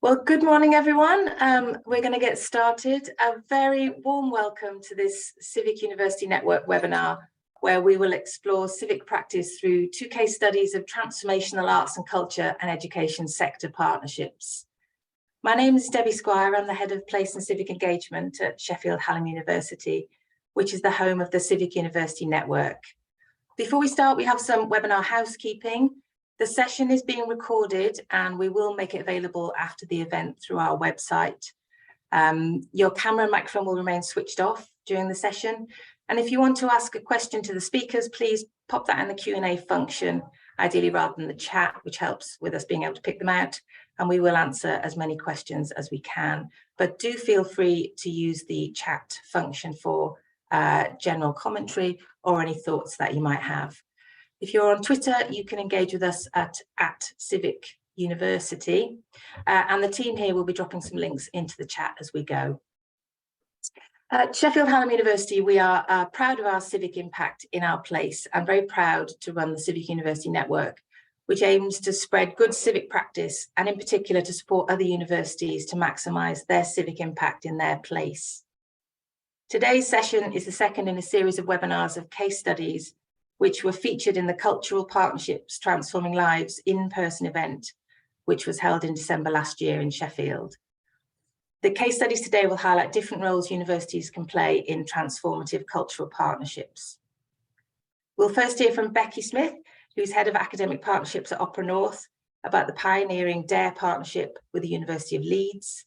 Well, good morning, everyone. We're going to get started. A very warm welcome to this Civic University Network webinar, where we will explore civic practice through two case studies of transformational arts and culture and education sector partnerships. My name is Debbie Squire. I'm the Head of Place and Civic Engagement at Sheffield Hallam University, which is the home of the Civic University Network. Before we start, we have some webinar housekeeping. The session is being recorded and we will make it available after the event through our website. Your camera and microphone will remain switched off during the session. And if you want to ask a question to the speakers, please pop that in the Q&A function, ideally rather than the chat, which helps with us being able to pick them out. And we will answer as many questions as we can. But do feel free to use the chat function for general commentary or any thoughts that you might have. If you're on Twitter, you can engage with us at Civic University, and the team here will be dropping some links into the chat as we go. At Sheffield Hallam University, we are proud of our civic impact in our place and very proud to run the Civic University Network, which aims to spread good civic practice and in particular to support other universities to maximise their civic impact in their place. Today's session is the second in a series of webinars of case studies which were featured in the Cultural Partnerships Transforming Lives in-person event, which was held in December last year in Sheffield. The case studies today will highlight different roles universities can play in transformative cultural partnerships. We'll first hear from Becky Smith, who's Head of Academic Partnerships at Opera North, about the pioneering DARE partnership with the University of Leeds.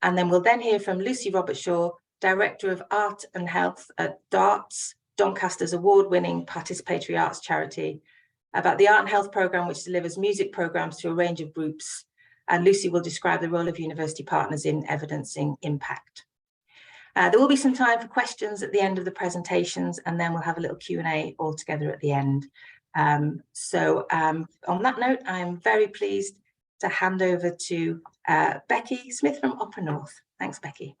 And then we'll then hear from Lucy Robertshaw, Director of Art and Health at DARTS, Doncaster's award-winning participatory arts charity, about the Art and Health programme, which delivers music programmes to a range of groups. And Lucy will describe the role of university partners in evidencing impact. There will be some time for questions at the end of the presentations, and then we'll have a little Q&A all together at the end. On that note, I'm very pleased to hand over to Becky Smith from Opera North. Thanks, Becky.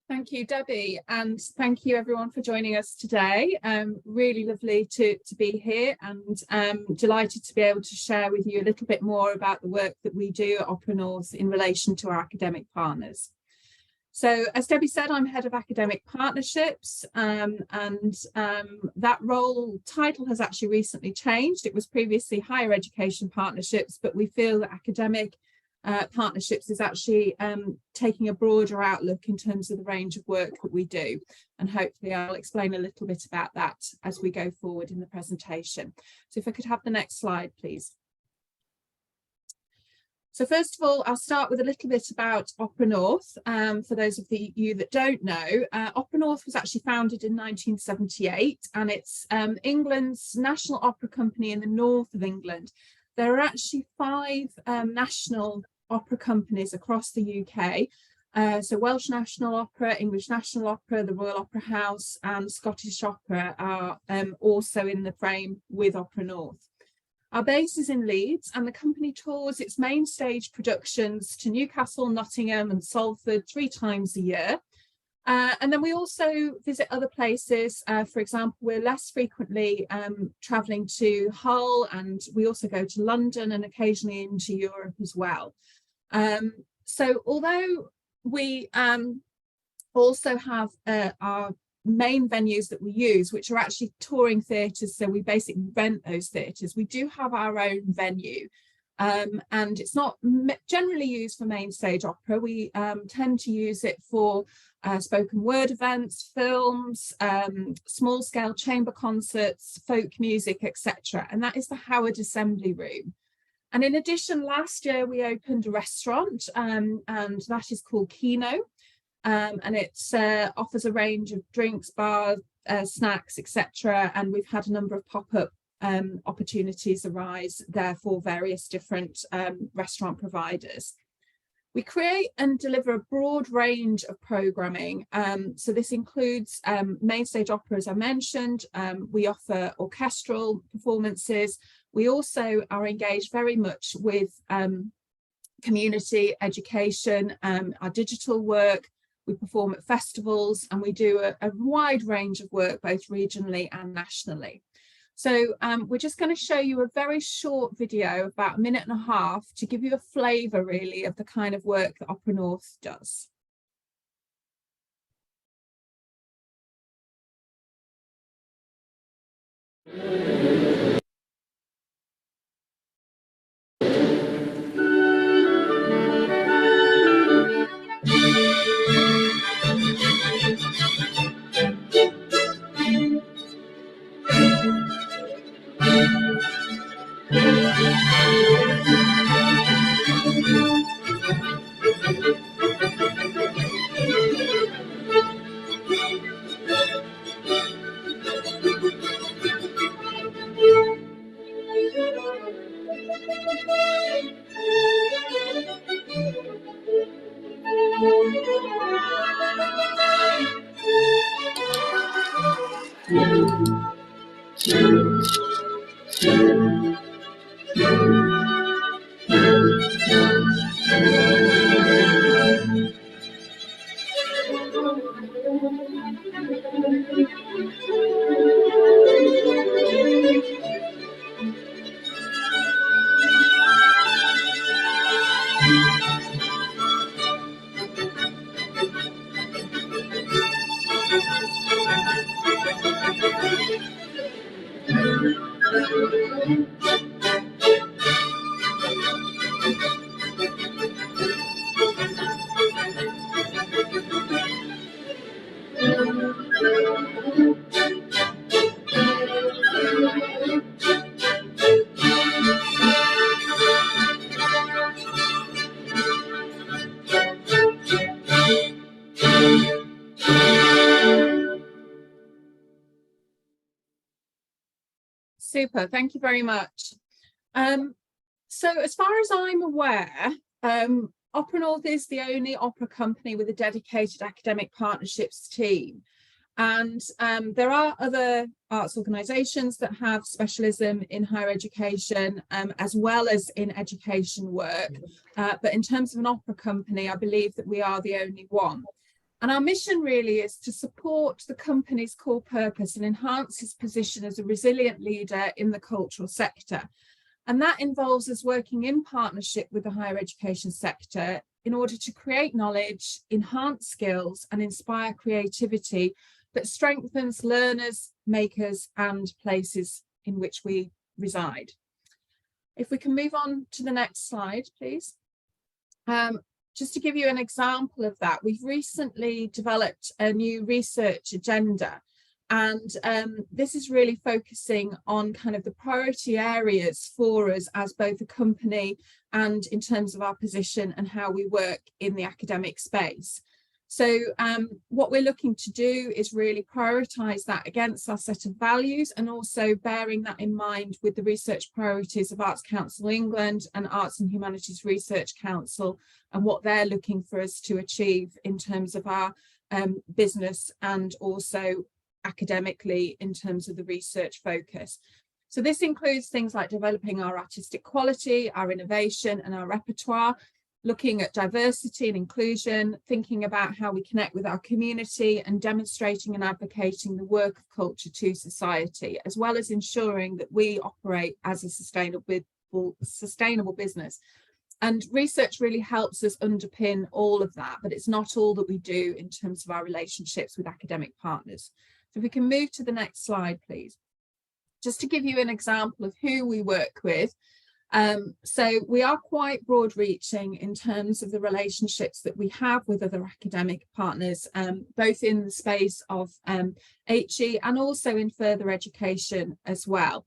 Thank you, Debbie, and thank you everyone for joining us today. Really lovely to be here, and delighted to be able to share with you a little bit more about the work that we do at Opera North in relation to our academic partners. So, as Debbie said, I'm Head of Academic Partnerships, and that role title has actually recently changed. It was previously Higher Education Partnerships, but we feel that academic partnerships is actually taking a broader outlook in terms of the range of work that we do, and hopefully I'll explain a little bit about that as we go forward in the presentation. So if I could have the next slide, please. So first of all, I'll start with a little bit about Opera North. For those of you that don't know, Opera North was actually founded in 1978, and it's England's national opera company in the north of England. There are actually 5 national opera companies across the UK. So Welsh National Opera, English National Opera, the Royal Opera House and Scottish Opera are also in the frame with Opera North. Our base is in Leeds, and the company tours its main stage productions to Newcastle, Nottingham and Salford 3 times a year. And then we also visit other places. For example, we're less frequently travelling to Hull, and we also go to London and occasionally into Europe as well. So although we also have our main venues that we use, which are actually touring theatres, so we basically rent those theatres, we do have our own venue. And it's not generally used for main stage opera. We tend to use it for spoken word events, films, small scale chamber concerts, folk music, etc. And that is the Howard Assembly Room. And in addition, last year we opened a restaurant, and that is called Kino, and it offers a range of drinks, bars, snacks, etc. And we've had a number of pop-up opportunities arise there for various different restaurant providers. We create and deliver a broad range of programming. So this includes main stage opera, as I mentioned. We offer orchestral performances. We also are engaged very much with community education, our digital work. We perform at festivals, and we do a wide range of work, both regionally and nationally. So we're just going to show you a very short video, about 1.5 minutes, to give you a flavour really of the kind of work that Opera North does. Super, thank you very much. So as far as I'm aware, Opera North is the only opera company with a dedicated academic partnerships team. And there are other arts organisations that have specialism in higher education, as well as in education work. But in terms of an opera company, I believe that we are the only one. And our mission really is to support the company's core purpose and enhance its position as a resilient leader in the cultural sector. And that involves us working in partnership with the higher education sector in order to create knowledge, enhance skills, and inspire creativity that strengthens learners, makers, and places in which we reside. If we can move on to the next slide, please. Just to give you an example of that, we've recently developed a new research agenda, and this is really focusing on kind of the priority areas for us as both a company and in terms of our position and how we work in the academic space. So what we're looking to do is really prioritise that against our set of values, and also bearing that in mind with the research priorities of Arts Council England and Arts and Humanities Research Council, and what they're looking for us to achieve in terms of our business and also academically in terms of the research focus. So this includes things like developing our artistic quality, our innovation and our repertoire, looking at diversity and inclusion, thinking about how we connect with our community, and demonstrating and advocating the work of culture to society, as well as ensuring that we operate as a sustainable business. And research really helps us underpin all of that, but it's not all that we do in terms of our relationships with academic partners. So if we can move to the next slide, please. Just to give you an example of who we work with. So we are quite broad reaching in terms of the relationships that we have with other academic partners, both in the space of HE and also in further education as well.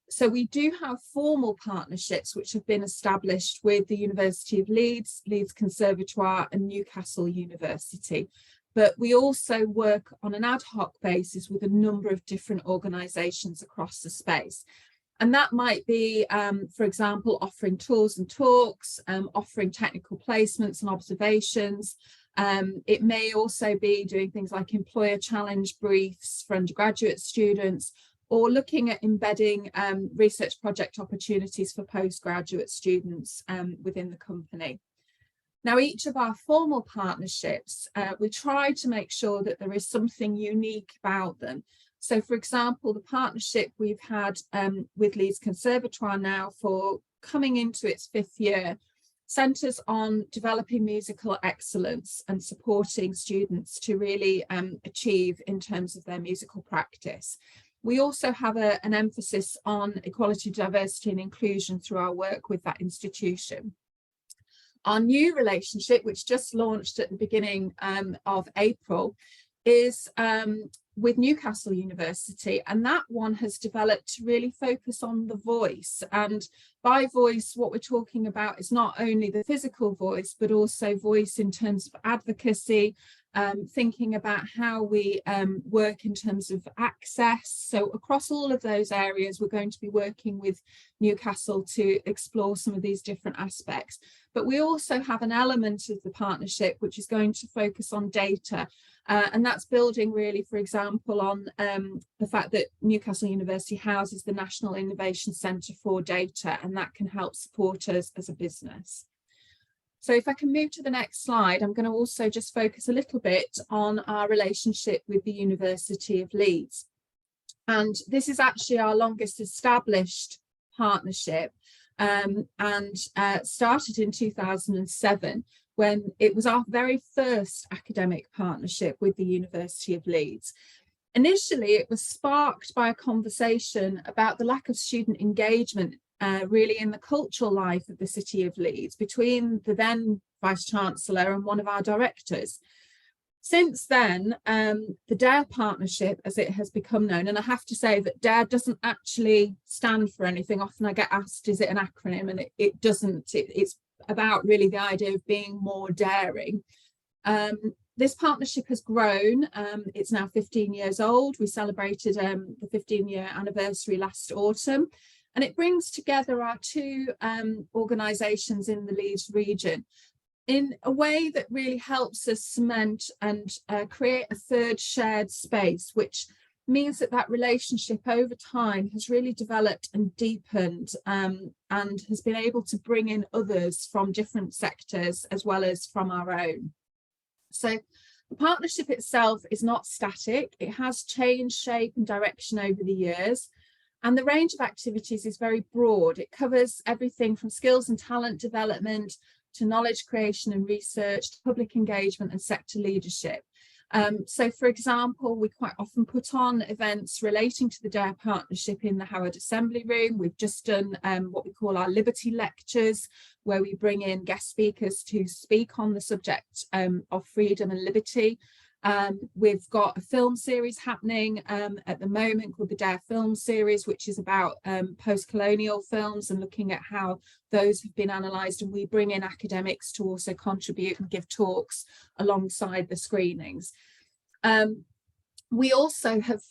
So we do have formal partnerships which have been established with the University of Leeds, Leeds Conservatoire and Newcastle University. But we also work on an ad hoc basis with a number of different organisations across the space. And that might be, for example, offering tours and talks, offering technical placements and observations. It may also be doing things like employer challenge briefs for undergraduate students, or looking at embedding research project opportunities for postgraduate students within the company. Now, each of our formal partnerships, we try to make sure that there is something unique about them. So, for example, the partnership we've had with Leeds Conservatoire now for coming into its 5th year centres on developing musical excellence and supporting students to really achieve in terms of their musical practice. We also have an emphasis on equality, diversity and inclusion through our work with that institution. Our new relationship, which just launched at the beginning of April, is with Newcastle University, and that one has developed to really focus on the voice. And by voice, what we're talking about is not only the physical voice, but also voice in terms of advocacy, thinking about how we work in terms of access. So across all of those areas, we're going to be working with Newcastle to explore some of these different aspects. But we also have an element of the partnership which is going to focus on data. And that's building really, for example, on the fact that Newcastle University houses the National Innovation Centre for Data, and that can help support us as a business. So if I can move to the next slide, I'm going to also just focus a little bit on our relationship with the University of Leeds. And this is actually our longest established partnership, and started in 2007. When it was our very first academic partnership with the University of Leeds. Initially, it was sparked by a conversation about the lack of student engagement really in the cultural life of the City of Leeds between the then Vice-Chancellor and one of our directors. Since then, the DARE partnership, as it has become known, and I have to say that DARE doesn't actually stand for anything. Often I get asked, is it an acronym? And it doesn't. It's about really the idea of being more daring. This partnership has grown. It's now 15 years old. We celebrated the 15-year anniversary last autumn, and it brings together our two organisations in the Leeds region in a way that really helps us cement and create a third shared space, which means that that relationship over time has really developed and deepened, and has been able to bring in others from different sectors as well as from our own. So the partnership itself is not static. It has changed shape and direction over the years, and the range of activities is very broad. It covers everything from skills and talent development to knowledge creation and research, to public engagement and sector leadership. So, for example, we quite often put on events relating to the DARE partnership in the Howard Assembly Room. We've just done what we call our Liberty Lectures, where we bring in guest speakers to speak on the subject of freedom and liberty. We've got a film series happening at the moment called the DARE Film Series, which is about post-colonial films and looking at how those have been analysed, and we bring in academics to also contribute and give talks alongside the screenings. We also have,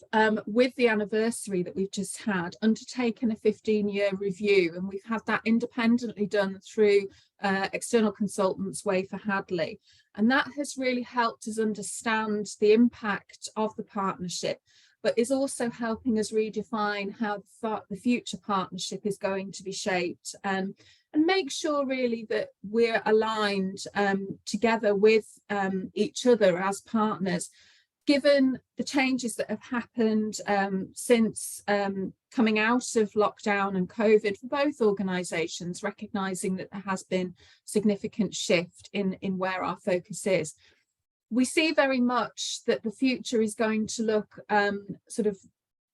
with the anniversary that we've just had, undertaken a 15-year review, and we've had that independently done through external consultants Wafer Hadley. And that has really helped us understand the impact of the partnership, but is also helping us redefine how the future partnership is going to be shaped, and make sure really that we're aligned together with each other as partners, given the changes that have happened since coming out of lockdown and COVID for both organisations, recognising that there has been significant shift in where our focus is. We see very much that the future is going to look sort of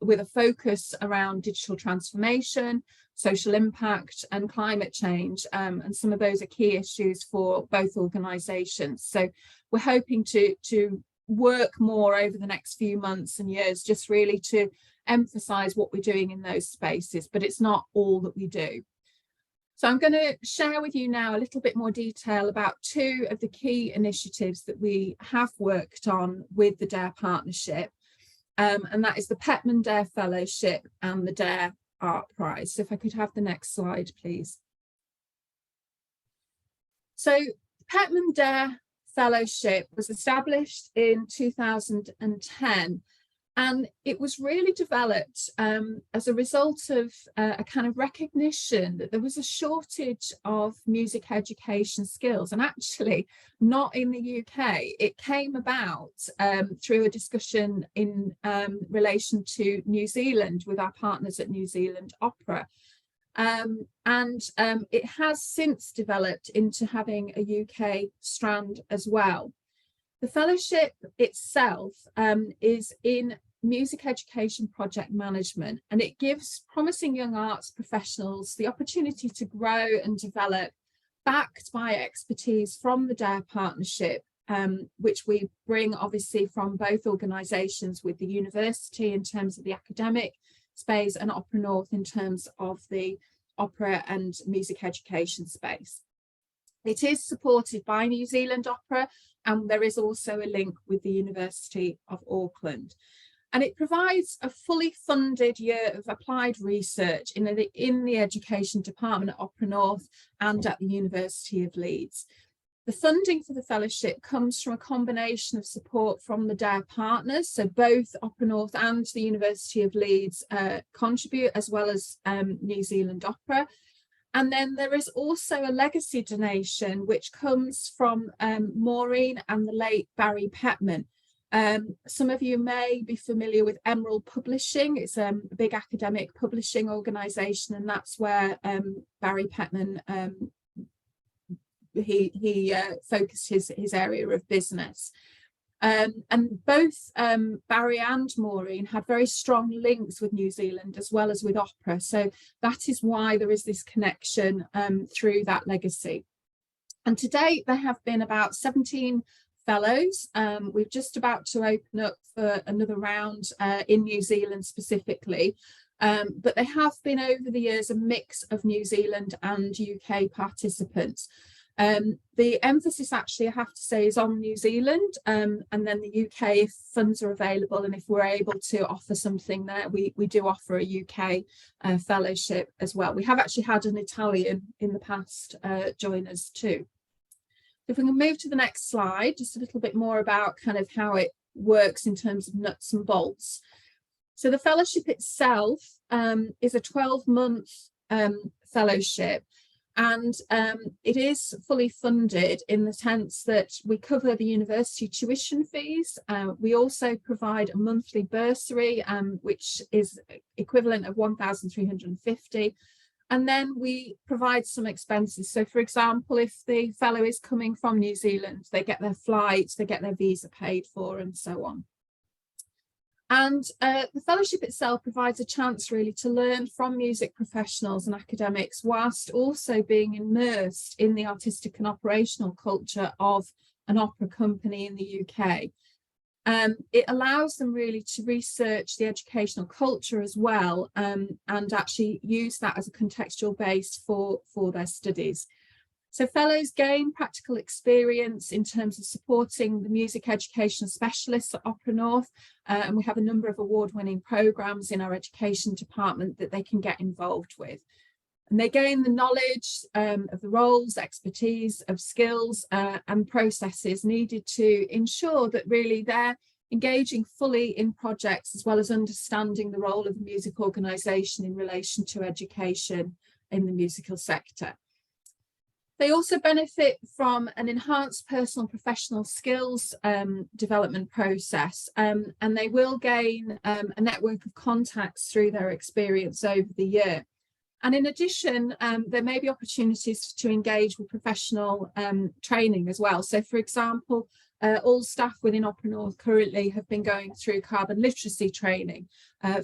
with a focus around digital transformation, social impact and climate change, and some of those are key issues for both organisations. So we're hoping to work more over the next few months and years, just really to emphasize what we're doing in those spaces, but it's not all that we do. So I'm going to share with you now a little bit more detail about two of the key initiatives that we have worked on with the DARE partnership, and that is the Petman DARE Fellowship and the DARE Art Prize. So if I could have the next slide, please. So Petman DARE Fellowship was established in 2010, And it was really developed as a result of a kind of recognition that there was a shortage of music education skills. And actually, not in the UK. It came about through a discussion in relation to New Zealand with our partners at New Zealand Opera. It has since developed into having a UK strand as well. The fellowship itself is in music education project management, and it gives promising young arts professionals the opportunity to grow and develop, backed by expertise from the DARE partnership, which we bring obviously from both organisations, with the university in terms of the academic space and Opera North in terms of the opera and music education space. It is supported by New Zealand Opera, and there is also a link with the University of Auckland. And it provides a fully funded year of applied research in the education department at Opera North and at the University of Leeds. The funding for the fellowship comes from a combination of support from the DARE partners, so both Opera North and the University of Leeds contribute, as well as New Zealand Opera. And then there is also a legacy donation which comes from Maureen and the late Barry Petman. Some of you may be familiar with Emerald Publishing. It's a big academic publishing organisation, and that's where Barry Petman he focused his area of business. And both Barry and Maureen had very strong links with New Zealand as well as with opera. So that is why there is this connection through that legacy. And to date, there have been about 17 fellows. We're just about to open up for another round in New Zealand specifically. But they have been over the years a mix of New Zealand and UK participants. The emphasis actually, I have to say, is on New Zealand, and then the UK if funds are available, and if we're able to offer something there, we do offer a UK fellowship as well. We have actually had an Italian in the past join us too. If we can move to the next slide, just a little bit more about kind of how it works in terms of nuts and bolts. So the fellowship itself is a 12-month fellowship. And it is fully funded in the sense that we cover the university tuition fees. We also provide a monthly bursary, which is equivalent of 1,350. And then we provide some expenses. So, for example, if the fellow is coming from New Zealand, they get their flights, they get their visa paid for, and so on. And the fellowship itself provides a chance really to learn from music professionals and academics, whilst also being immersed in the artistic and operational culture of an opera company in the UK. It allows them really to research the educational culture as well, and actually use that as a contextual base for their studies. So fellows gain practical experience in terms of supporting the music education specialists at Opera North, and we have a number of award-winning programmes in our education department that they can get involved with. And they gain the knowledge of the roles, expertise, of skills and processes needed to ensure that really they're engaging fully in projects, as well as understanding the role of the music organisation in relation to education in the musical sector. They also benefit from an enhanced personal and professional skills development process, and they will gain a network of contacts through their experience over the year. And in addition, there may be opportunities to engage with professional training as well. So, for example, all staff within Opera North currently have been going through carbon literacy training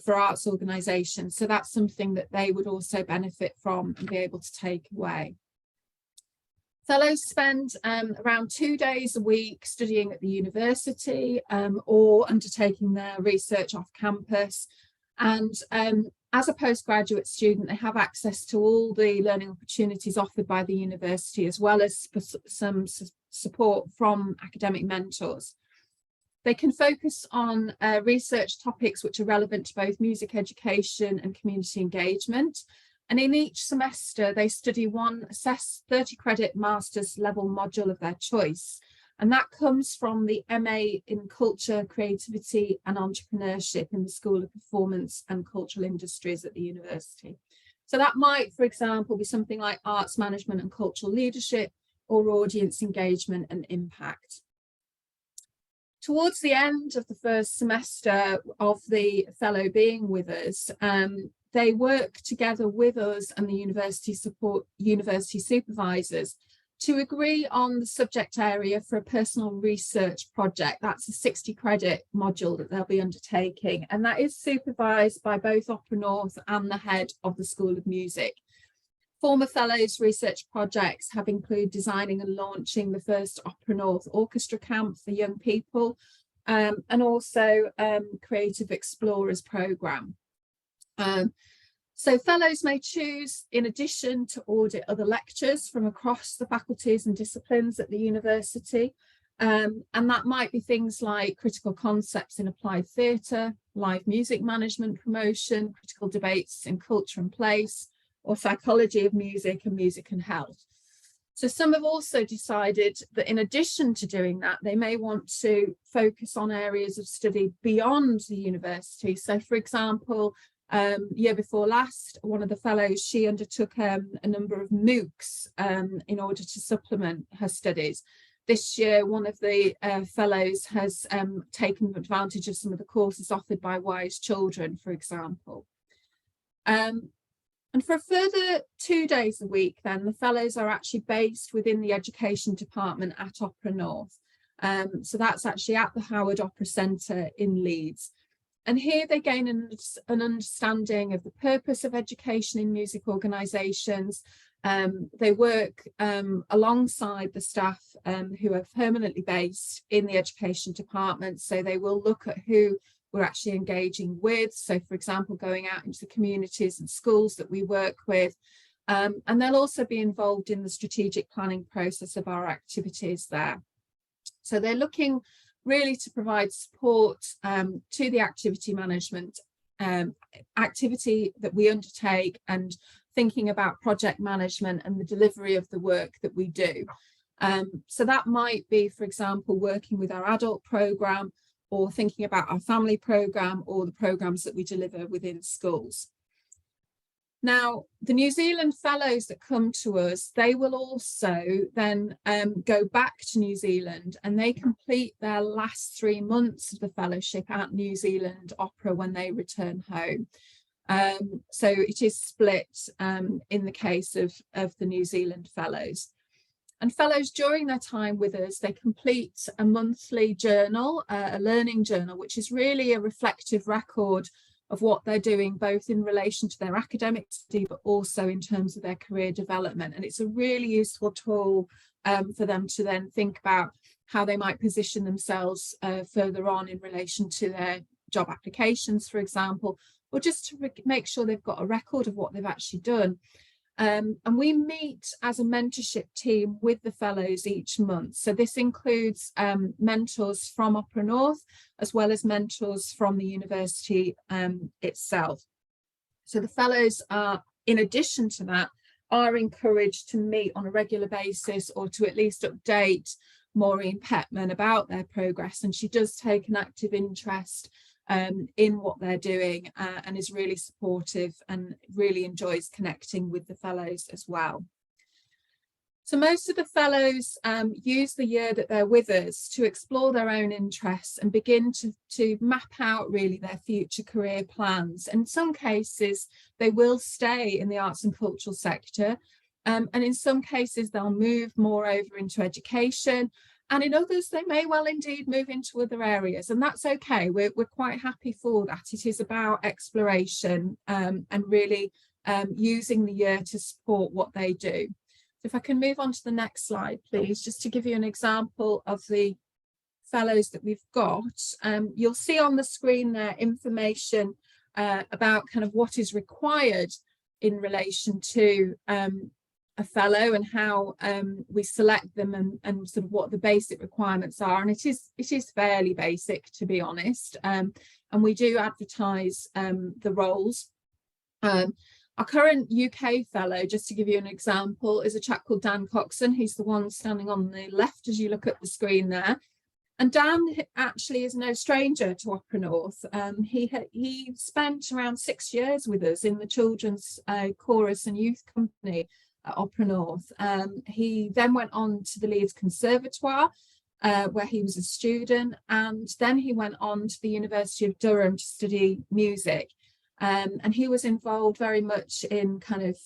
for arts organisations. So that's something that they would also benefit from and be able to take away. Fellows spend around 2 days a week studying at the university or undertaking their research off campus. And as a postgraduate student, they have access to all the learning opportunities offered by the university, as well as some support from academic mentors. They can focus on research topics which are relevant to both music education and community engagement. And in each semester, they study one assessed 30-credit master's level module of their choice. And that comes from the MA in Culture, Creativity and Entrepreneurship in the School of Performance and Cultural Industries at the university. So that might, for example, be something like Arts Management and Cultural Leadership, or Audience Engagement and Impact. Towards the end of the first semester of the fellow being with us, they work together with us and the university supervisors to agree on the subject area for a personal research project. That's a 60 credit module that they'll be undertaking, and that is supervised by both Opera North and the head of the School of Music. Former fellows' research projects have included designing and launching the first Opera North orchestra camp for young people, and also Creative Explorers programme. So fellows may choose, in addition, to audit other lectures from across the faculties and disciplines at the university. And that might be things like critical concepts in applied theatre, live music management promotion, critical debates in culture and place, or psychology of music and music and health. So some have also decided that in addition to doing that, they may want to focus on areas of study beyond the university. So for example, year before last, one of the fellows, she undertook a number of MOOCs in order to supplement her studies. This year, one of the fellows has taken advantage of some of the courses offered by Wise Children, for example. And for a further 2 days a week, then, the fellows are actually based within the education department at Opera North. So that's actually at the Howard Opera Centre in Leeds. And here they gain an understanding of the purpose of education in music organisations. They work alongside the staff who are permanently based in the education department. So they will look at who we're actually engaging with. So, for example, going out into the communities and schools that we work with. And they'll also be involved in the strategic planning process of our activities there. So they're looking really to provide support to the activity management activity that we undertake, and thinking about project management and the delivery of the work that we do. So that might be, for example, working with our adult programme, or thinking about our family programme, or the programmes that we deliver within schools. Now, the New Zealand fellows that come to us, they will also then go back to New Zealand, and they complete their last 3 months of the fellowship at New Zealand Opera when they return home. So it is split in the case of the New Zealand fellows. And fellows, during their time with us, they complete a monthly journal, a learning journal, which is really a reflective record of what they're doing, both in relation to their academic study, but also in terms of their career development. And it's a really useful tool for them to then think about how they might position themselves further on in relation to their job applications, for example, or just to make sure they've got a record of what they've actually done. And we meet as a mentorship team with the fellows each month. So this includes mentors from Opera North, as well as mentors from the university itself. So the fellows are, in addition to that, are encouraged to meet on a regular basis, or to at least update Maureen Petman about their progress. And she does take an active interest in what they're doing, and is really supportive and really enjoys connecting with the fellows as well. So most of the fellows use the year that they're with us to explore their own interests and begin to map out really their future career plans. In some cases, they will stay in the arts and cultural sector, and in some cases they'll move more over into education. And in others, they may well indeed move into other areas, and that's okay. We're quite happy for that. It is about exploration and really using the year to support what they do. So if I can move on to the next slide, please, just to give you an example of the fellows that we've got. You'll see on the screen there information about kind of what is required in relation to a fellow, and how we select them, and sort of what the basic requirements are. And it is fairly basic, to be honest, and we do advertise the roles. Our current UK fellow, just to give you an example, is a chap called Dan Coxon. He's the one standing on the left as you look at the screen there. And Dan actually is no stranger to Opera North. He spent around 6 years with us in the children's chorus and youth company at Opera North. He then went on to the Leeds Conservatoire, where he was a student, and then he went on to the University of Durham to study music. And he was involved very much in kind of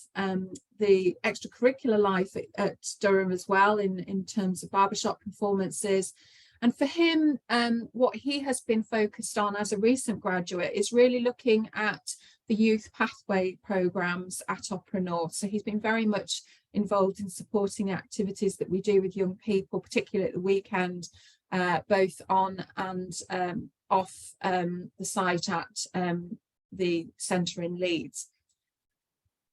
the extracurricular life at Durham as well, in terms of barbershop performances. And for him, what he has been focused on as a recent graduate is really looking at the youth pathway programmes at Opera North. So he's been very much involved in supporting activities that we do with young people, particularly at the weekend, both on and off the site at the centre in Leeds.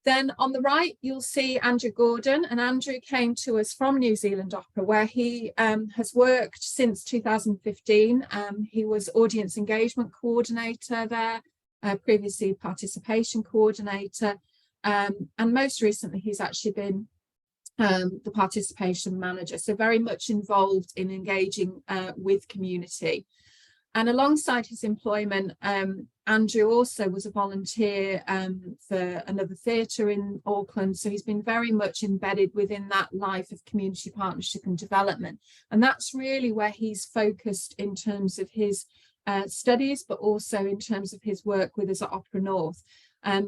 Then on the right, you'll see Andrew Gordon, and Andrew came to us from New Zealand Opera, where he has worked since 2015. He was audience engagement coordinator there, previously participation coordinator, and most recently he's actually been the participation manager, so very much involved in engaging with community. And alongside his employment, Andrew also was a volunteer for another theatre in Auckland. So he's been very much embedded within that life of community partnership and development. And that's really where he's focused in terms of his studies, but also in terms of his work with us at Opera North.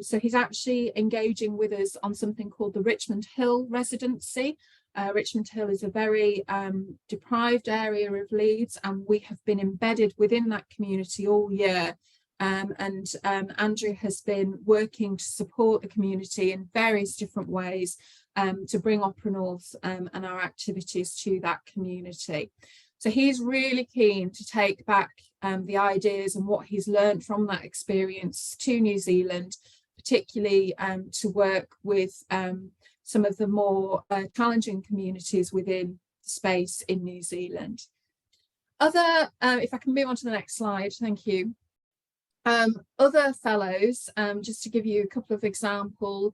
So he's actually engaging with us on something called the Richmond Hill residency. Richmond Hill is a very deprived area of Leeds, and we have been embedded within that community all year. Andrew has been working to support the community in various different ways to bring Opera North and our activities to that community. So he's really keen to take back the ideas and what he's learned from that experience to New Zealand, particularly to work with some of the more challenging communities within the space in New Zealand. If I can move on to the next slide, thank you. Other fellows, just to give you a couple of examples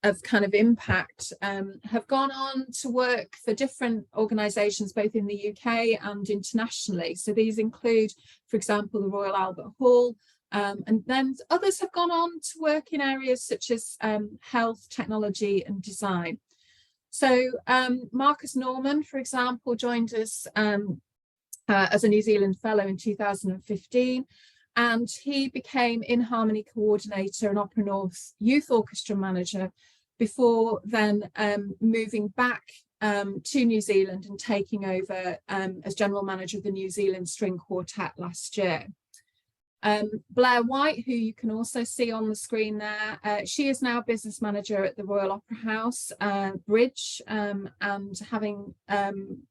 of kind of impact, have gone on to work for different organisations both in the UK and internationally. So these include, for example, the Royal Albert Hall, and then others have gone on to work in areas such as health, technology and design. So Marcus Norman, for example, joined us as a New Zealand Fellow in 2015. And he became In Harmony Coordinator and Opera North Youth Orchestra Manager before then moving back to New Zealand and taking over as General Manager of the New Zealand String Quartet last year. Blair White, who you can also see on the screen there, she is now Business Manager at the Royal Opera House Bridge, and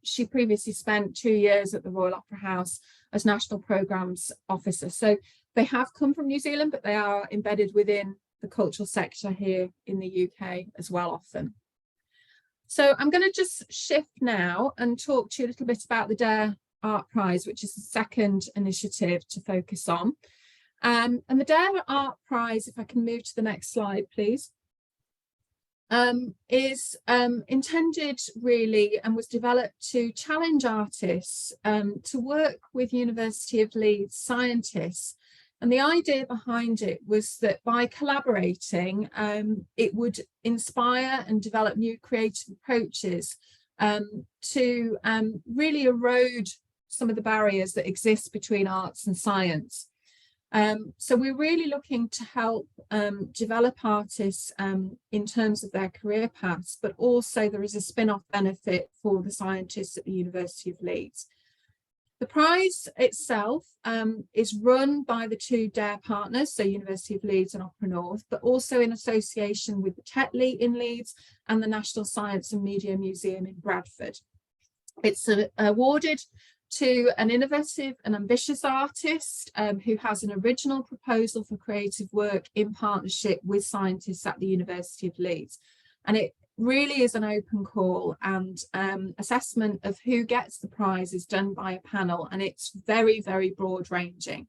she previously spent 2 years at the Royal Opera House as National Programmes Officer. So they have come from New Zealand, but they are embedded within the cultural sector here in the UK as well often. So I'm going to just shift now and talk to you a little bit about the DARE Art Prize, which is the second initiative to focus on. And the DARE Art Prize, if I can move to the next slide, please, is intended really and was developed to challenge artists to work with University of Leeds scientists. And the idea behind it was that by collaborating, it would inspire and develop new creative approaches to really erode some of the barriers that exist between arts and science. So we're really looking to help develop artists in terms of their career paths, but also there is a spin-off benefit for the scientists at the University of Leeds. The prize itself is run by the two DARE partners, so University of Leeds and Opera North, but also in association with the Tetley in Leeds and the National Science and Media Museum in Bradford. It's awarded to an innovative and ambitious artist who has an original proposal for creative work in partnership with scientists at the University of Leeds. And it really is an open call, and assessment of who gets the prize is done by a panel, and it's very, very broad ranging.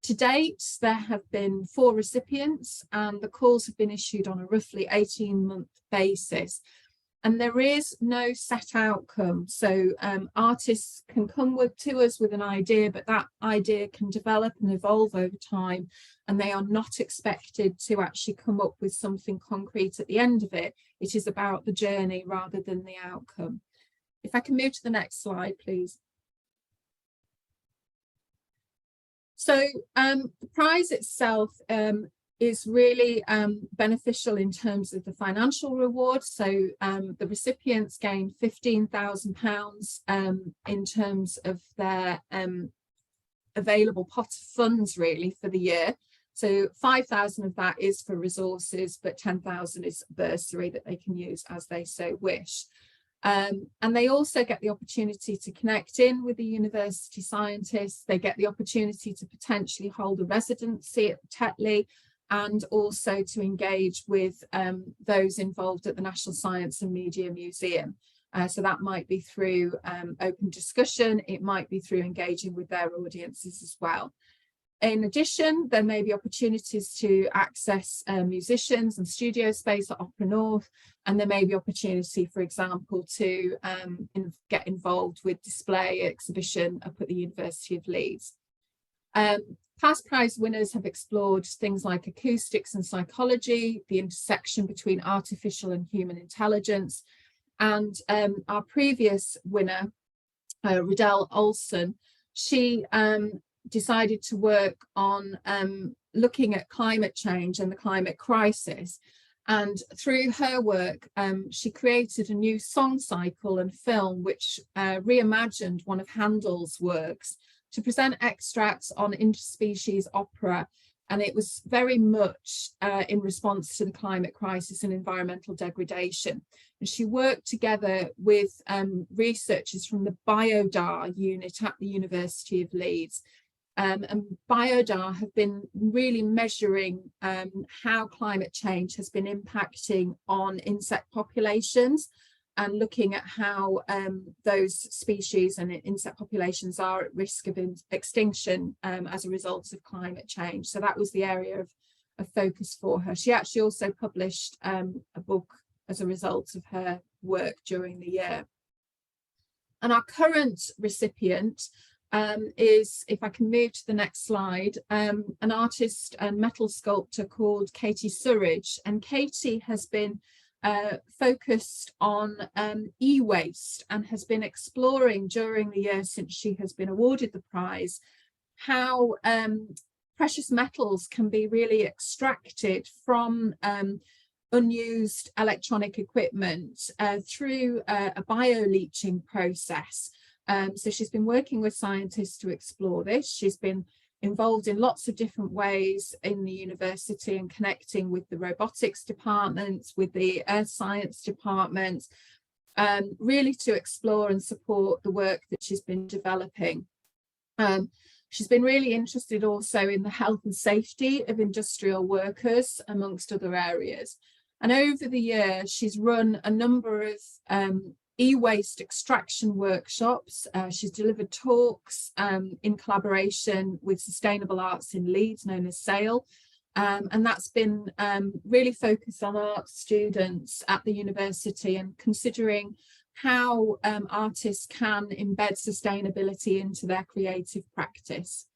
To date, there have been 4 recipients, and the calls have been issued on a roughly 18-month basis. And there is no set outcome. So artists can come to us with an idea, but that idea can develop and evolve over time. And they are not expected to actually come up with something concrete at the end of it. It is about the journey rather than the outcome. If I can move to the next slide, please. So the prize itself is really beneficial in terms of the financial reward. So the recipients gain £15,000 in terms of their available pot of funds really for the year. So 5,000 of that is for resources, but 10,000 is bursary that they can use as they so wish. And they also get the opportunity to connect in with the university scientists. They get the opportunity to potentially hold a residency at Tetley, and also to engage with those involved at the National Science and Media Museum. So that might be through open discussion, it might be through engaging with their audiences as well. In addition, there may be opportunities to access musicians and studio space at Opera North, and there may be opportunity, for example, to get involved with display exhibition up at the University of Leeds. Past prize winners have explored things like acoustics and psychology, the intersection between artificial and human intelligence, and our previous winner, Riddell Olson, she decided to work on looking at climate change and the climate crisis. And through her work, she created a new song cycle and film which reimagined one of Handel's works to present extracts on interspecies opera. And it was very much in response to the climate crisis and environmental degradation. And she worked together with researchers from the BioDAR unit at the University of Leeds. And BioDAR have been really measuring how climate change has been impacting on insect populations, and looking at how those species and insect populations are at risk of extinction as a result of climate change. So that was the area of focus for her. She actually also published a book as a result of her work during the year. And our current recipient is, if I can move to the next slide, an artist and metal sculptor called Katie Surridge. And Katie has been focused on e-waste and has been exploring during the year since she has been awarded the prize how precious metals can be really extracted from unused electronic equipment through a bio-leaching process. So she's been working with scientists to explore this. She's been involved in lots of different ways in the university and connecting with the robotics departments, with the earth science departments, really to explore and support the work that she's been developing. She's been really interested also in the health and safety of industrial workers, amongst other areas. And over the year, she's run a number of e-waste extraction workshops. She's delivered talks in collaboration with Sustainable Arts in Leeds, known as SAIL, and that's been really focused on art students at the university and considering how artists can embed sustainability into their creative practice.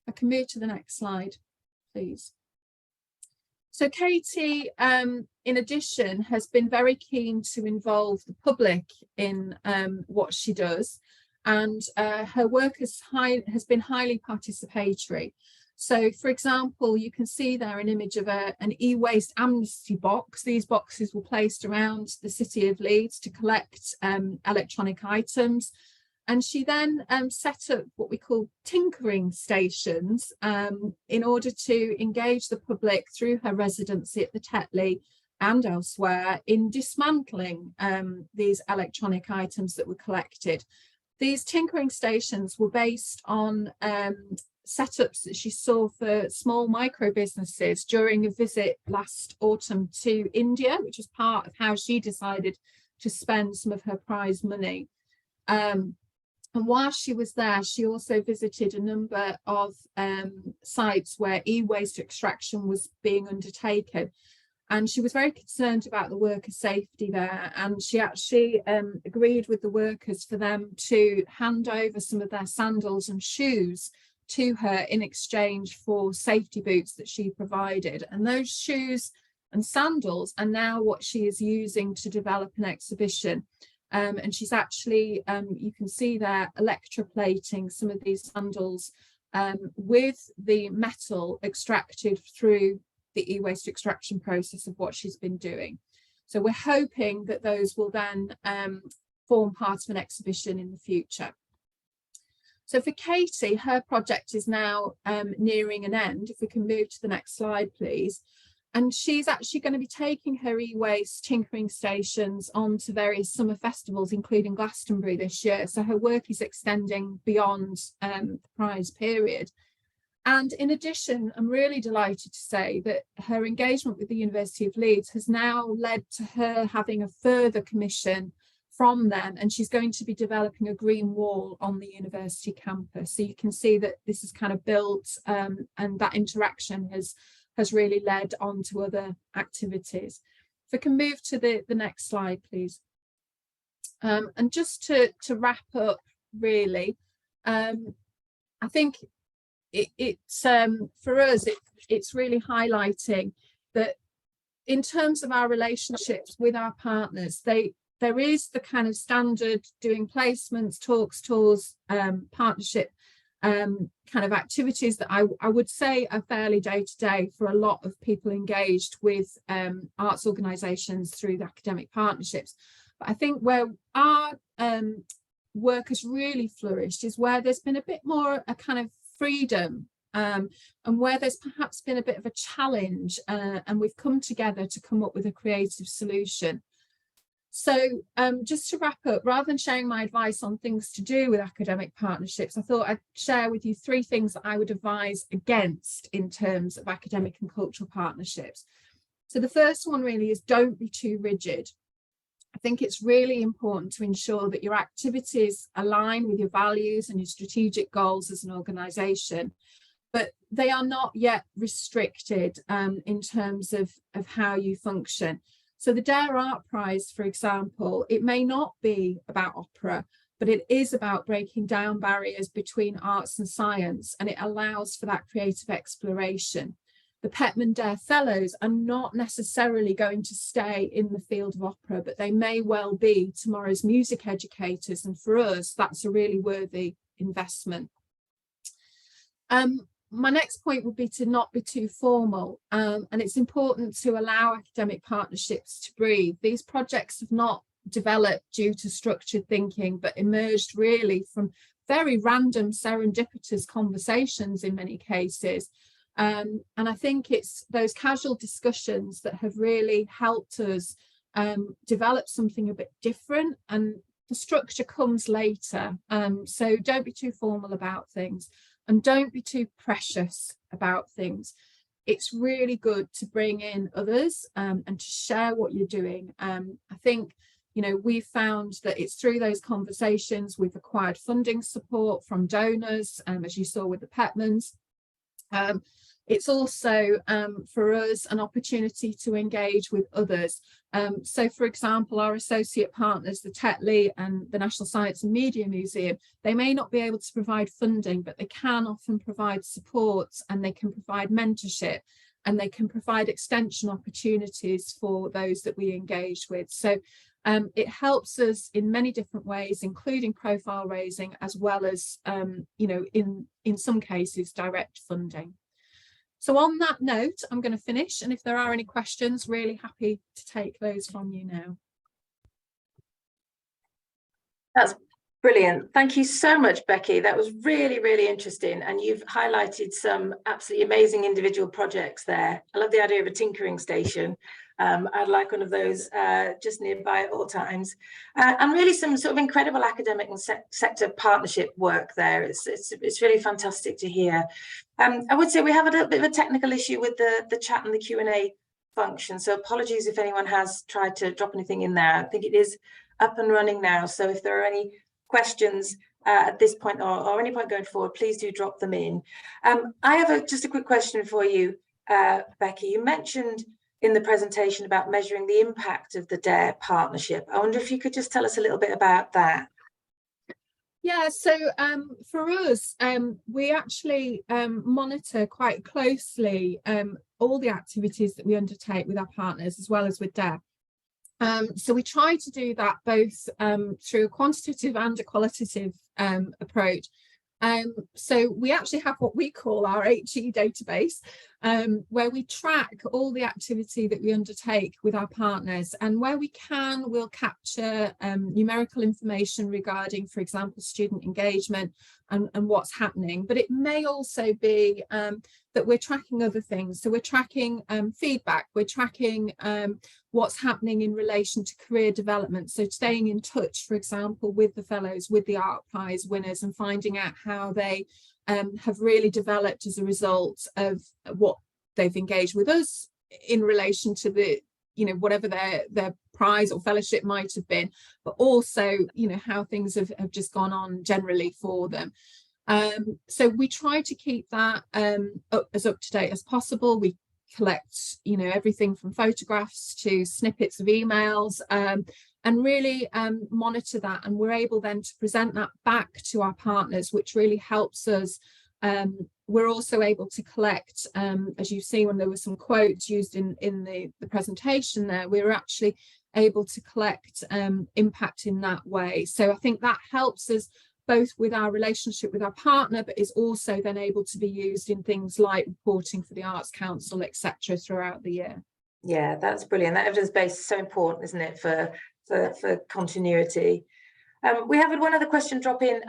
I can move to the next slide, please. So Katie, in addition, has been very keen to involve the public in what she does, and her work has been highly participatory. So, for example, you can see there an image of an e-waste amnesty box. These boxes were placed around the city of Leeds to collect electronic items. And she then set up what we call tinkering stations in order to engage the public through her residency at the Tetley and elsewhere in dismantling these electronic items that were collected. These tinkering stations were based on setups that she saw for small micro businesses during a visit last autumn to India, which was part of how she decided to spend some of her prize money. And while she was there, she also visited a number of sites where e-waste extraction was being undertaken. And she was very concerned about the worker safety there. And she actually agreed with the workers for them to hand over some of their sandals and shoes to her in exchange for safety boots that she provided. And those shoes and sandals are now what she is using to develop an exhibition. And she's actually, you can see there, electroplating some of these sandals with the metal extracted through the e-waste extraction process of what she's been doing. So we're hoping that those will then form part of an exhibition in the future. So for Katie, her project is now nearing an end. If we can move to the next slide, please. And she's actually going to be taking her e-waste tinkering stations onto various summer festivals, including Glastonbury this year. So her work is extending beyond the prize period. And in addition, I'm really delighted to say that her engagement with the University of Leeds has now led to her having a further commission from them, and she's going to be developing a green wall on the university campus. So you can see that this is kind of built and that interaction has really led on to other activities. If we can move to the next slide, please. And just to wrap up, really, I think it's for us, it's really highlighting that in terms of our relationships with our partners, there is the kind of standard doing placements, talks, tours, partnership kind of activities that I would say are fairly day-to-day for a lot of people engaged with arts organisations through the academic partnerships. But I think where our work has really flourished is where there's been a bit more a kind of freedom and where there's perhaps been a bit of a challenge and we've come together to come up with a creative solution. So just to wrap up, rather than sharing my advice on things to do with academic partnerships, I thought I'd share with you 3 things that I would advise against in terms of academic and cultural partnerships. So the first one really is don't be too rigid. I think it's really important to ensure that your activities align with your values and your strategic goals as an organisation, but they are not yet restricted in terms of how you function. So the Dare Art Prize, for example, it may not be about opera, but it is about breaking down barriers between arts and science, and it allows for that creative exploration. The Petman Dare Fellows are not necessarily going to stay in the field of opera, but they may well be tomorrow's music educators, and for us, that's a really worthy investment. My next point would be to not be too formal, and it's important to allow academic partnerships to breathe. These projects have not developed due to structured thinking, but emerged really from very random serendipitous conversations in many cases. And I think it's those casual discussions that have really helped us develop something a bit different, and the structure comes later. So don't be too formal about things. And don't be too precious about things. It's really good to bring in others and to share what you're doing. I think, you know, we've found that it's through those conversations we've acquired funding support from donors, as you saw with the Petmans. It's also for us an opportunity to engage with others. So, for example, our associate partners, the Tetley and the National Science and Media Museum, they may not be able to provide funding, but they can often provide support, and they can provide mentorship, and they can provide extension opportunities for those that we engage with. So it helps us in many different ways, including profile raising, as well as, you know, in some cases, direct funding. So on that note, I'm going to finish, and if there are any questions, really happy to take those from you now. That's brilliant. Thank you so much, Becky. That was really, really interesting. And you've highlighted some absolutely amazing individual projects there. I love the idea of a tinkering station. I'd like one of those just nearby at all times. And really some sort of incredible academic and sector partnership work there. It's really fantastic to hear. I would say we have a little bit of a technical issue with the chat and the Q&A function. So apologies if anyone has tried to drop anything in there. I think it is up and running now. So if there are any questions, at this point or any point going forward, please do drop them in. I have just a quick question for you, Becky. You mentioned in the presentation about measuring the impact of the DARE partnership. I wonder if you could just tell us a little bit about that. Yeah, so for us, we actually monitor quite closely all the activities that we undertake with our partners as well as with DARE. So we try to do that both through a quantitative and a qualitative approach. So we actually have what we call our HE database, where we track all the activity that we undertake with our partners, and where we can, we'll capture numerical information regarding, for example, student engagement and what's happening. But it may also be that we're tracking other things. So we're tracking feedback, we're tracking what's happening in relation to career development. So staying in touch, for example, with the fellows, with the Art Prize winners, and finding out how they have really developed as a result of what they've engaged with us in relation to the, you know, whatever their prize or fellowship might have been, but also, you know, how things have just gone on generally for them. So we try to keep that as up to date as possible. We collect, you know, everything from photographs to snippets of emails, and really monitor that, and we're able then to present that back to our partners, which really helps us. We're also able to collect, as you've seen when there were some quotes used in the presentation there, we were actually able to collect impact in that way. So I think that helps us both with our relationship with our partner, but is also then able to be used in things like reporting for the Arts Council, etc., throughout the year. Yeah, that's brilliant. That evidence base is so important, isn't it, for continuity. We have one other question drop in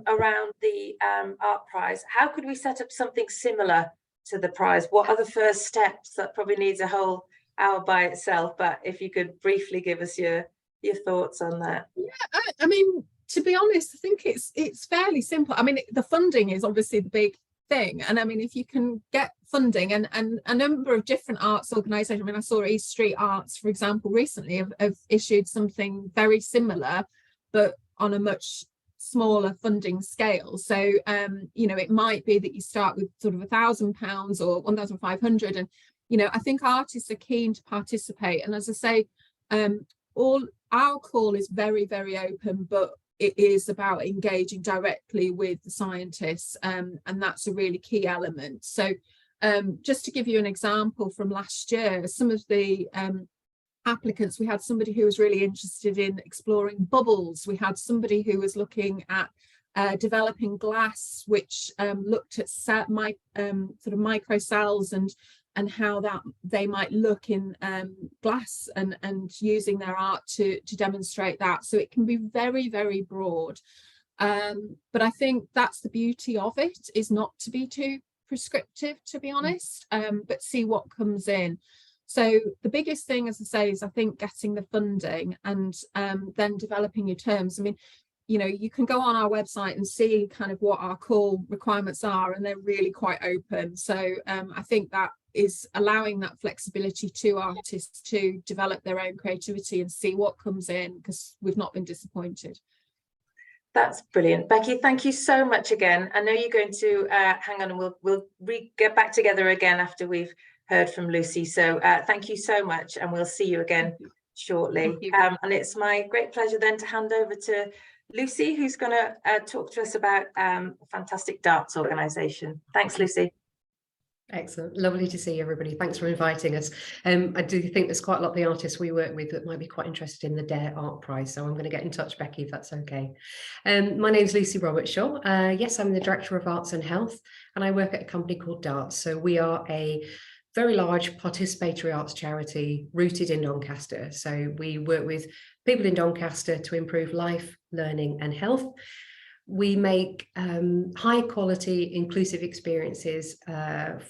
around the Art Prize. How could we set up something similar to the prize? What are the first steps? That probably needs a whole hour by itself, but if you could briefly give us your thoughts on that. Yeah, I mean, to be honest, I think it's fairly simple. I mean, the funding is obviously the big thing, and I mean, if you can get funding, and a number of different arts organisations, I mean, I saw East Street Arts, for example, recently have issued something very similar, but on a much smaller funding scale. So you know, it might be that you start with sort of £1,000 or 1,500, and you know, I think artists are keen to participate, and as I say, all our call is very, very open, but it is about engaging directly with the scientists, and that's a really key element. So just to give you an example from last year, some of the applicants, we had somebody who was really interested in exploring bubbles. We had somebody who was looking at developing glass, which looked at sort of microcells and how that they might look in glass, and using their art to demonstrate that. So it can be very, very broad. But I think that's the beauty of it, is not to be too prescriptive, to be honest, but see what comes in. So the biggest thing, as I say, is I think getting the funding, and then developing your terms. I mean, you know, you can go on our website and see kind of what our core requirements are, and they're really quite open. So I think that is allowing that flexibility to artists to develop their own creativity and see what comes in, because we've not been disappointed. That's brilliant. Becky, thank you so much again. I know you're going to hang on, and we'll get back together again after we've heard from Lucy. So thank you so much, and we'll see you again shortly. And it's my great pleasure then to hand over to Lucy, who's going to talk to us about a fantastic darts organisation. Thanks, Lucy. Excellent. Lovely to see everybody. Thanks for inviting us. I do think there's quite a lot of the artists we work with that might be quite interested in the DARE Art Prize. So I'm going to get in touch, Becky, if that's okay. My name's Lucy Robertshaw. Yes, I'm the Director of Arts and Health, and I work at a company called Darts. So we are a very large participatory arts charity rooted in Doncaster. So we work with people in Doncaster to improve life, learning and health. We make high quality inclusive experiences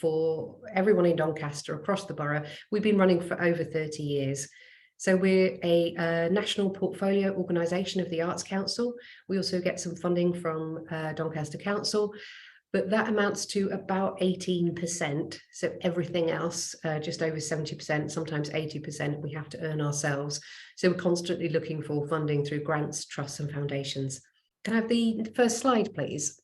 for everyone in Doncaster across the borough. We've been running for over 30 years. So we're a national portfolio organisation of the Arts Council. We also get some funding from Doncaster Council, but that amounts to about 18%. So everything else, just over 70%, sometimes 80%, we have to earn ourselves. So we're constantly looking for funding through grants, trusts and foundations. Can I have the first slide, please?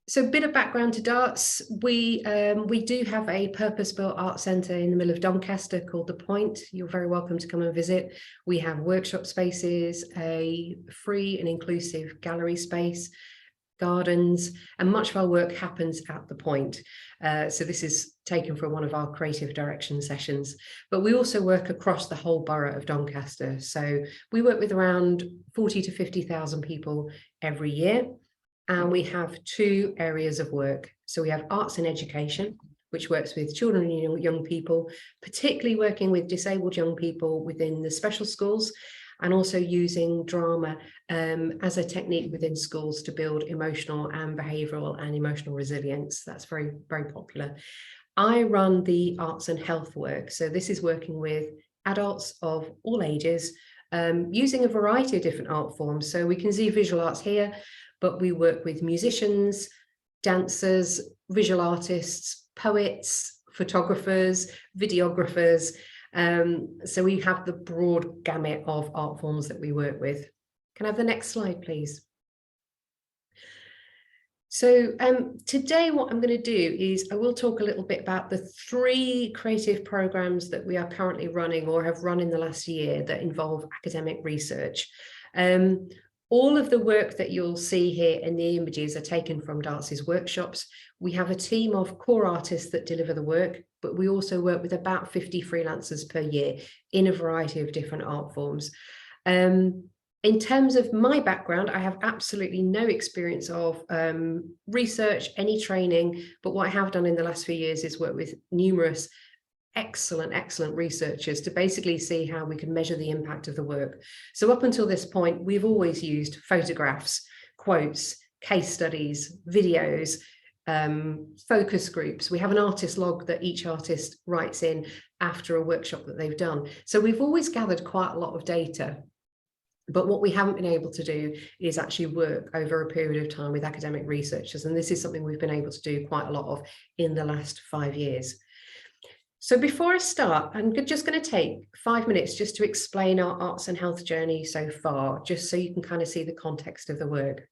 So a bit of background to Darts. We do have a purpose-built art centre in the middle of Doncaster called The Point. You're very welcome to come and visit. We have workshop spaces, a free and inclusive gallery space, gardens, and much of our work happens at The Point. So this is taken from one of our creative direction sessions, but we also work across the whole borough of Doncaster. So we work with around 40 to 50,000 people every year. And we have two areas of work. So we have arts and education, which works with children and young people, particularly working with disabled young people within the special schools, and also using drama as a technique within schools to build emotional and behavioural and emotional resilience. That's very, very popular. I run the arts and health work. So this is working with adults of all ages, using a variety of different art forms. So we can see visual arts here, but we work with musicians, dancers, visual artists, poets, photographers, videographers. So we have the broad gamut of art forms that we work with. Can I have the next slide, please? So today what I'm going to do is I will talk a little bit about the 3 creative programs that we are currently running or have run in the last year that involve academic research. All of the work that you'll see here in the images are taken from Darts's workshops. We have a team of core artists that deliver the work, but we also work with about 50 freelancers per year in a variety of different art forms. In terms of my background, I have absolutely no experience of research, any training, but what I have done in the last few years is work with numerous excellent researchers to basically see how we can measure the impact of the work. So up until this point, we've always used photographs, quotes, case studies, videos, focus groups. We have an artist log that each artist writes in after a workshop that they've done. So we've always gathered quite a lot of data. But what we haven't been able to do is actually work over a period of time with academic researchers. And this is something we've been able to do quite a lot of in the last 5 years. So before I start, I'm just going to take 5 minutes just to explain our arts and health journey so far, just so you can kind of see the context of the work.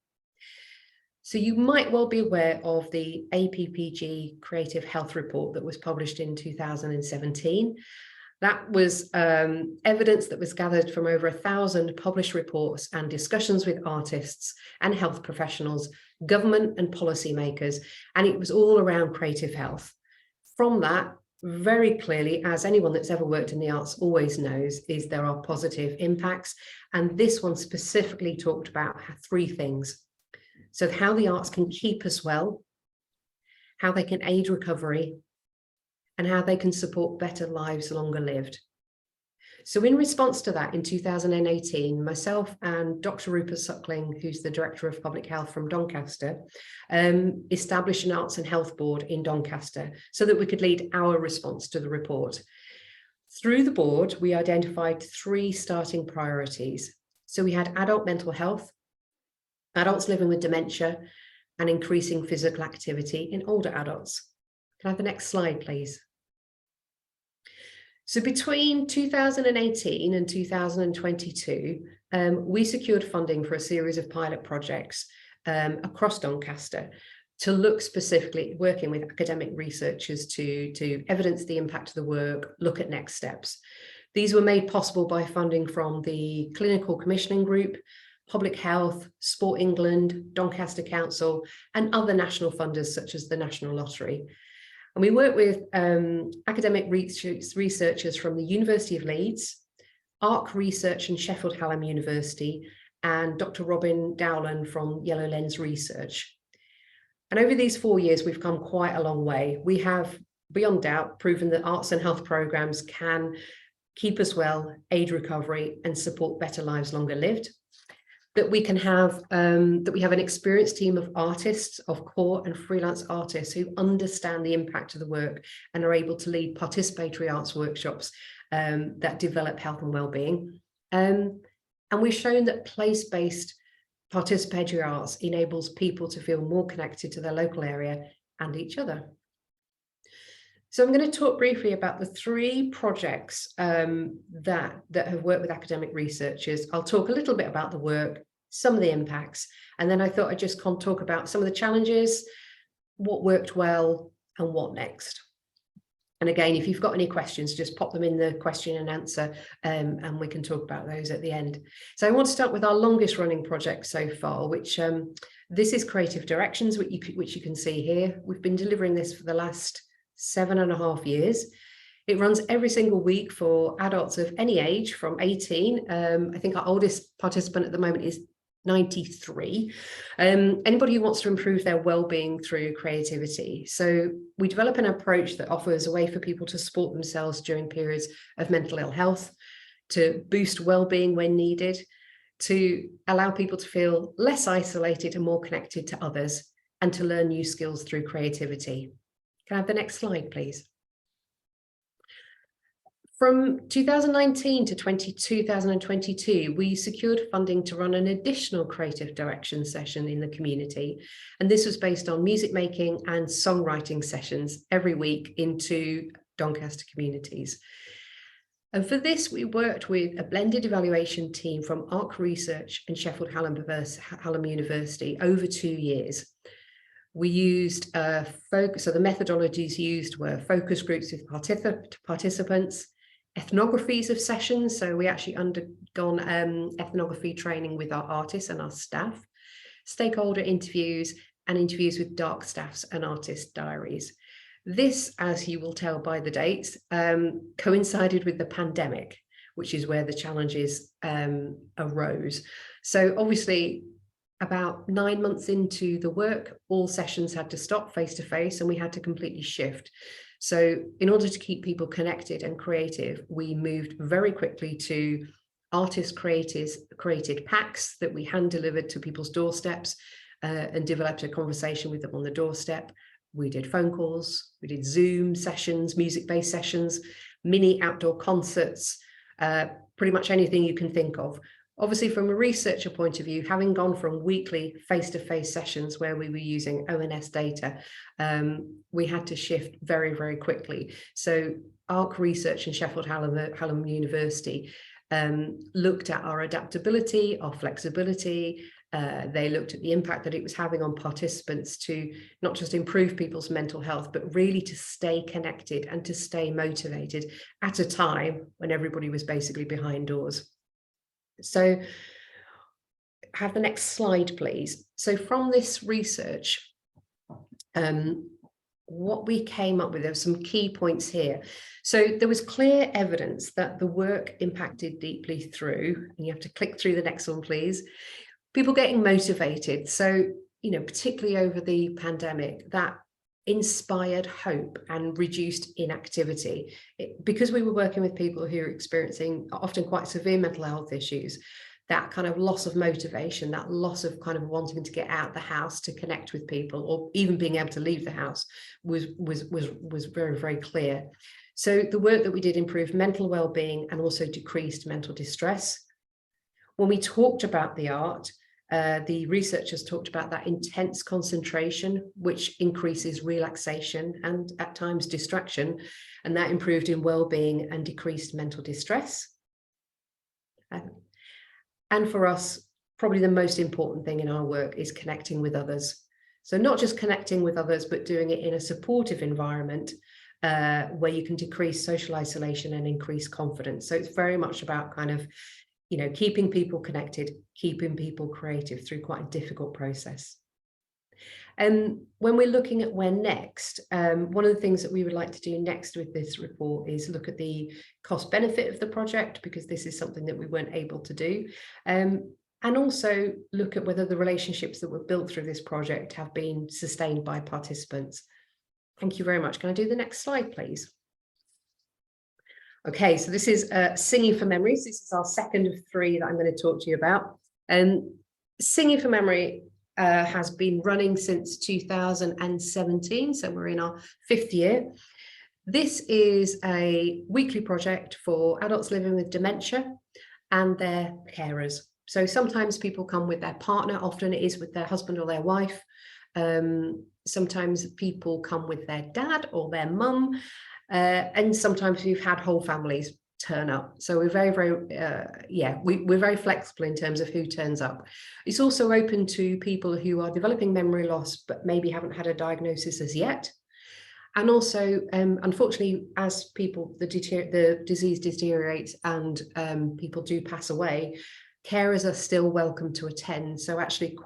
So you might well be aware of the APPG Creative Health Report that was published in 2017. That was evidence that was gathered from over 1,000 published reports and discussions with artists and health professionals, government and policymakers, and it was all around creative health. From that, very clearly, as anyone that's ever worked in the arts always knows, is there are positive impacts. And this one specifically talked about 3 things. So how the arts can keep us well, how they can aid recovery, and how they can support better lives longer lived. So in response to that, in 2018, myself and Dr. Rupert Suckling, who's the Director of Public Health from Doncaster, established an Arts and Health Board in Doncaster so that we could lead our response to the report. Through the board, we identified 3 starting priorities. So we had adult mental health, adults living with dementia, and increasing physical activity in older adults. Can I have the next slide, please? So between 2018 and 2022, we secured funding for a series of pilot projects across Doncaster to look specifically working with academic researchers to evidence the impact of the work, look at next steps. These were made possible by funding from the Clinical Commissioning Group, Public Health, Sport England, Doncaster Council, and other national funders such as the National Lottery. And we work with academic researchers from the University of Leeds, ARC Research and Sheffield Hallam University, and Dr. Robin Dowland from Yellow Lens Research. And over these 4 years, we've come quite a long way. We have, beyond doubt, proven that arts and health programs can keep us well, aid recovery, and support better lives longer lived. That we can have, that we have an experienced team of artists, of core and freelance artists who understand the impact of the work and are able to lead participatory arts workshops that develop health and well-being. And we've shown that place-based participatory arts enables people to feel more connected to their local area and each other. So I'm going to talk briefly about the 3 projects that have worked with academic researchers. I'll talk a little bit about the work, some of the impacts, and then I thought I'd just talk about some of the challenges, what worked well, and what next. And again, if you've got any questions, just pop them in the question and answer, and we can talk about those at the end. So I want to start with our longest running project so far, which this is Creative Directions, which you can see here. We've been delivering this for the last 7.5 years. It runs every single week for adults of any age from 18. I think our oldest participant at the moment is 93. Anybody who wants to improve their well-being through creativity. So we develop an approach that offers a way for people to support themselves during periods of mental ill health, to boost well-being when needed, to allow people to feel less isolated and more connected to others, and to learn new skills through creativity. Can I have the next slide, please? From 2019 to 2022, we secured funding to run an additional creative direction session in the community. And this was based on music making and songwriting sessions every week into Doncaster communities. And for this, we worked with a blended evaluation team from ARC Research and Sheffield Hallam University over 2 years. We used so the methodologies used were focus groups with participants, ethnographies of sessions. So we actually undergone ethnography training with our artists and our staff, stakeholder interviews, and interviews with dark staffs and artist diaries. This, as you will tell by the dates, coincided with the pandemic, which is where the challenges arose. So obviously, about 9 months into the work, all sessions had to stop face-to-face, and we had to completely shift. So in order to keep people connected and creative, we moved very quickly to created packs that we hand delivered to people's doorsteps and developed a conversation with them on the doorstep. We did phone calls, we did Zoom sessions, music-based sessions, mini outdoor concerts, pretty much anything you can think of. Obviously, from a researcher point of view, having gone from weekly face-to-face sessions where we were using ONS data, we had to shift very, very quickly. So ARC Research and Sheffield Hallam University looked at our adaptability, our flexibility. They looked at the impact that it was having on participants to not just improve people's mental health, but really to stay connected and to stay motivated at a time when everybody was basically behind doors. So have the next slide, please. So from this research, what we came up with, there were some key points here. So there was clear evidence that the work impacted deeply through, and you have to click through the next one, please, people getting motivated. So, particularly over the pandemic, that inspired hope and reduced inactivity. Because we were working with people who are experiencing often quite severe mental health issues, that kind of loss of motivation, that loss of kind of wanting to get out of the house to connect with people, or even being able to leave the house was very, very clear. So the work that we did improved mental well-being and also decreased mental distress. When we talked about the art, the researchers talked about that intense concentration, which increases relaxation and at times distraction, and that improved in well-being and decreased mental distress. And for us, probably the most important thing in our work is connecting with others. So not just connecting with others, but doing it in a supportive environment where you can decrease social isolation and increase confidence. So it's very much about kind of keeping people connected, keeping people creative through quite a difficult process. And when we're looking at where next, one of the things that we would like to do next with this report is look at the cost benefit of the project, because this is something that we weren't able to do. And also look at whether the relationships that were built through this project have been sustained by participants. Thank you very much. Can I do the next slide, please? Okay, so this is Singing for Memories. This is our second of 3 that I'm going to talk to you about. Singing for Memory has been running since 2017, so we're in our 5th year. This is a weekly project for adults living with dementia and their carers. So sometimes people come with their partner, often it is with their husband or their wife. Sometimes people come with their dad or their mum, and sometimes we've had whole families turn up. So we're we're very flexible in terms of who turns up. It's also open to people who are developing memory loss, but maybe haven't had a diagnosis as yet. And also, unfortunately, as the disease deteriorates and people do pass away, carers are still welcome to attend. So actually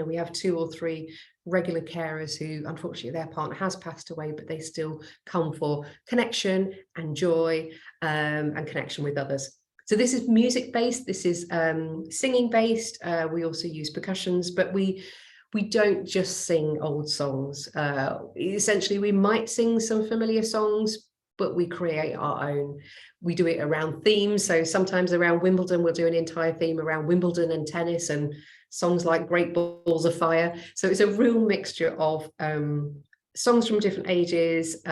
we have 2 or 3 regular carers who, unfortunately, their partner has passed away, but they still come for connection and joy and connection with others. So this is music-based, this is singing-based. We also use percussions, but we don't just sing old songs. Essentially, we might sing some familiar songs, but we create our own. We do it around themes. So sometimes around Wimbledon, we'll do an entire theme around Wimbledon and tennis and songs like Great Balls of Fire. So it's a real mixture of songs from different ages,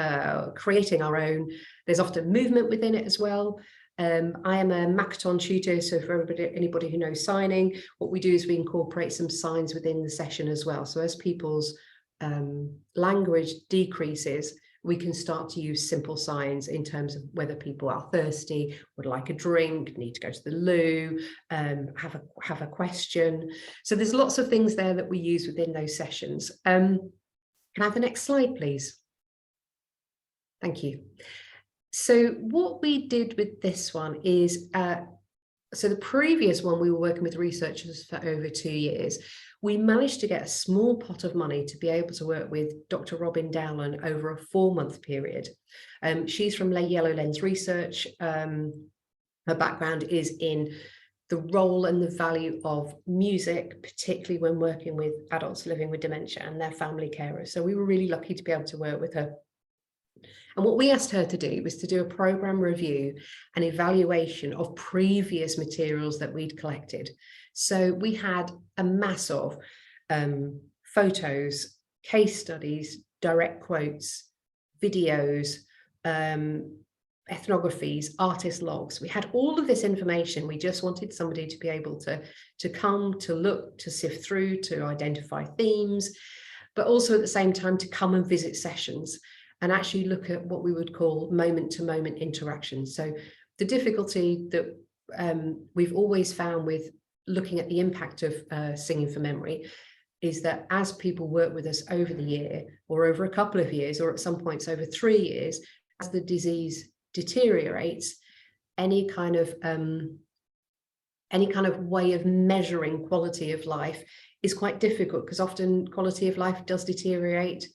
creating our own. There's often movement within it as well. I am a Makaton tutor, so for anybody who knows signing, what we do is we incorporate some signs within the session as well. So as people's language decreases, we can start to use simple signs in terms of whether people are thirsty, would like a drink, need to go to the loo, have a question. So there's lots of things there that we use within those sessions. Can I have the next slide, please? Thank you. So what we did with this one is, so the previous one, we were working with researchers for over 2 years. We managed to get a small pot of money to be able to work with Dr. Robin Dowland over a 4-month period. She's from Yellow Lens Research. Her background is in the role and the value of music, particularly when working with adults living with dementia and their family carers. So we were really lucky to be able to work with her. And what we asked her to do was to do a program review and evaluation of previous materials that we'd collected. So we had a mass of photos, case studies, direct quotes, videos, ethnographies, artist logs. We had all of this information. We just wanted somebody to be able to come, to look, to sift through, to identify themes, but also at the same time to come and visit sessions and actually look at what we would call moment-to-moment interactions. So the difficulty that we've always found with looking at the impact of singing for memory is that as people work with us over the year or over a couple of years, or at some points over 3 years, as the disease deteriorates, any kind of way of measuring quality of life is quite difficult, because often quality of life does deteriorate.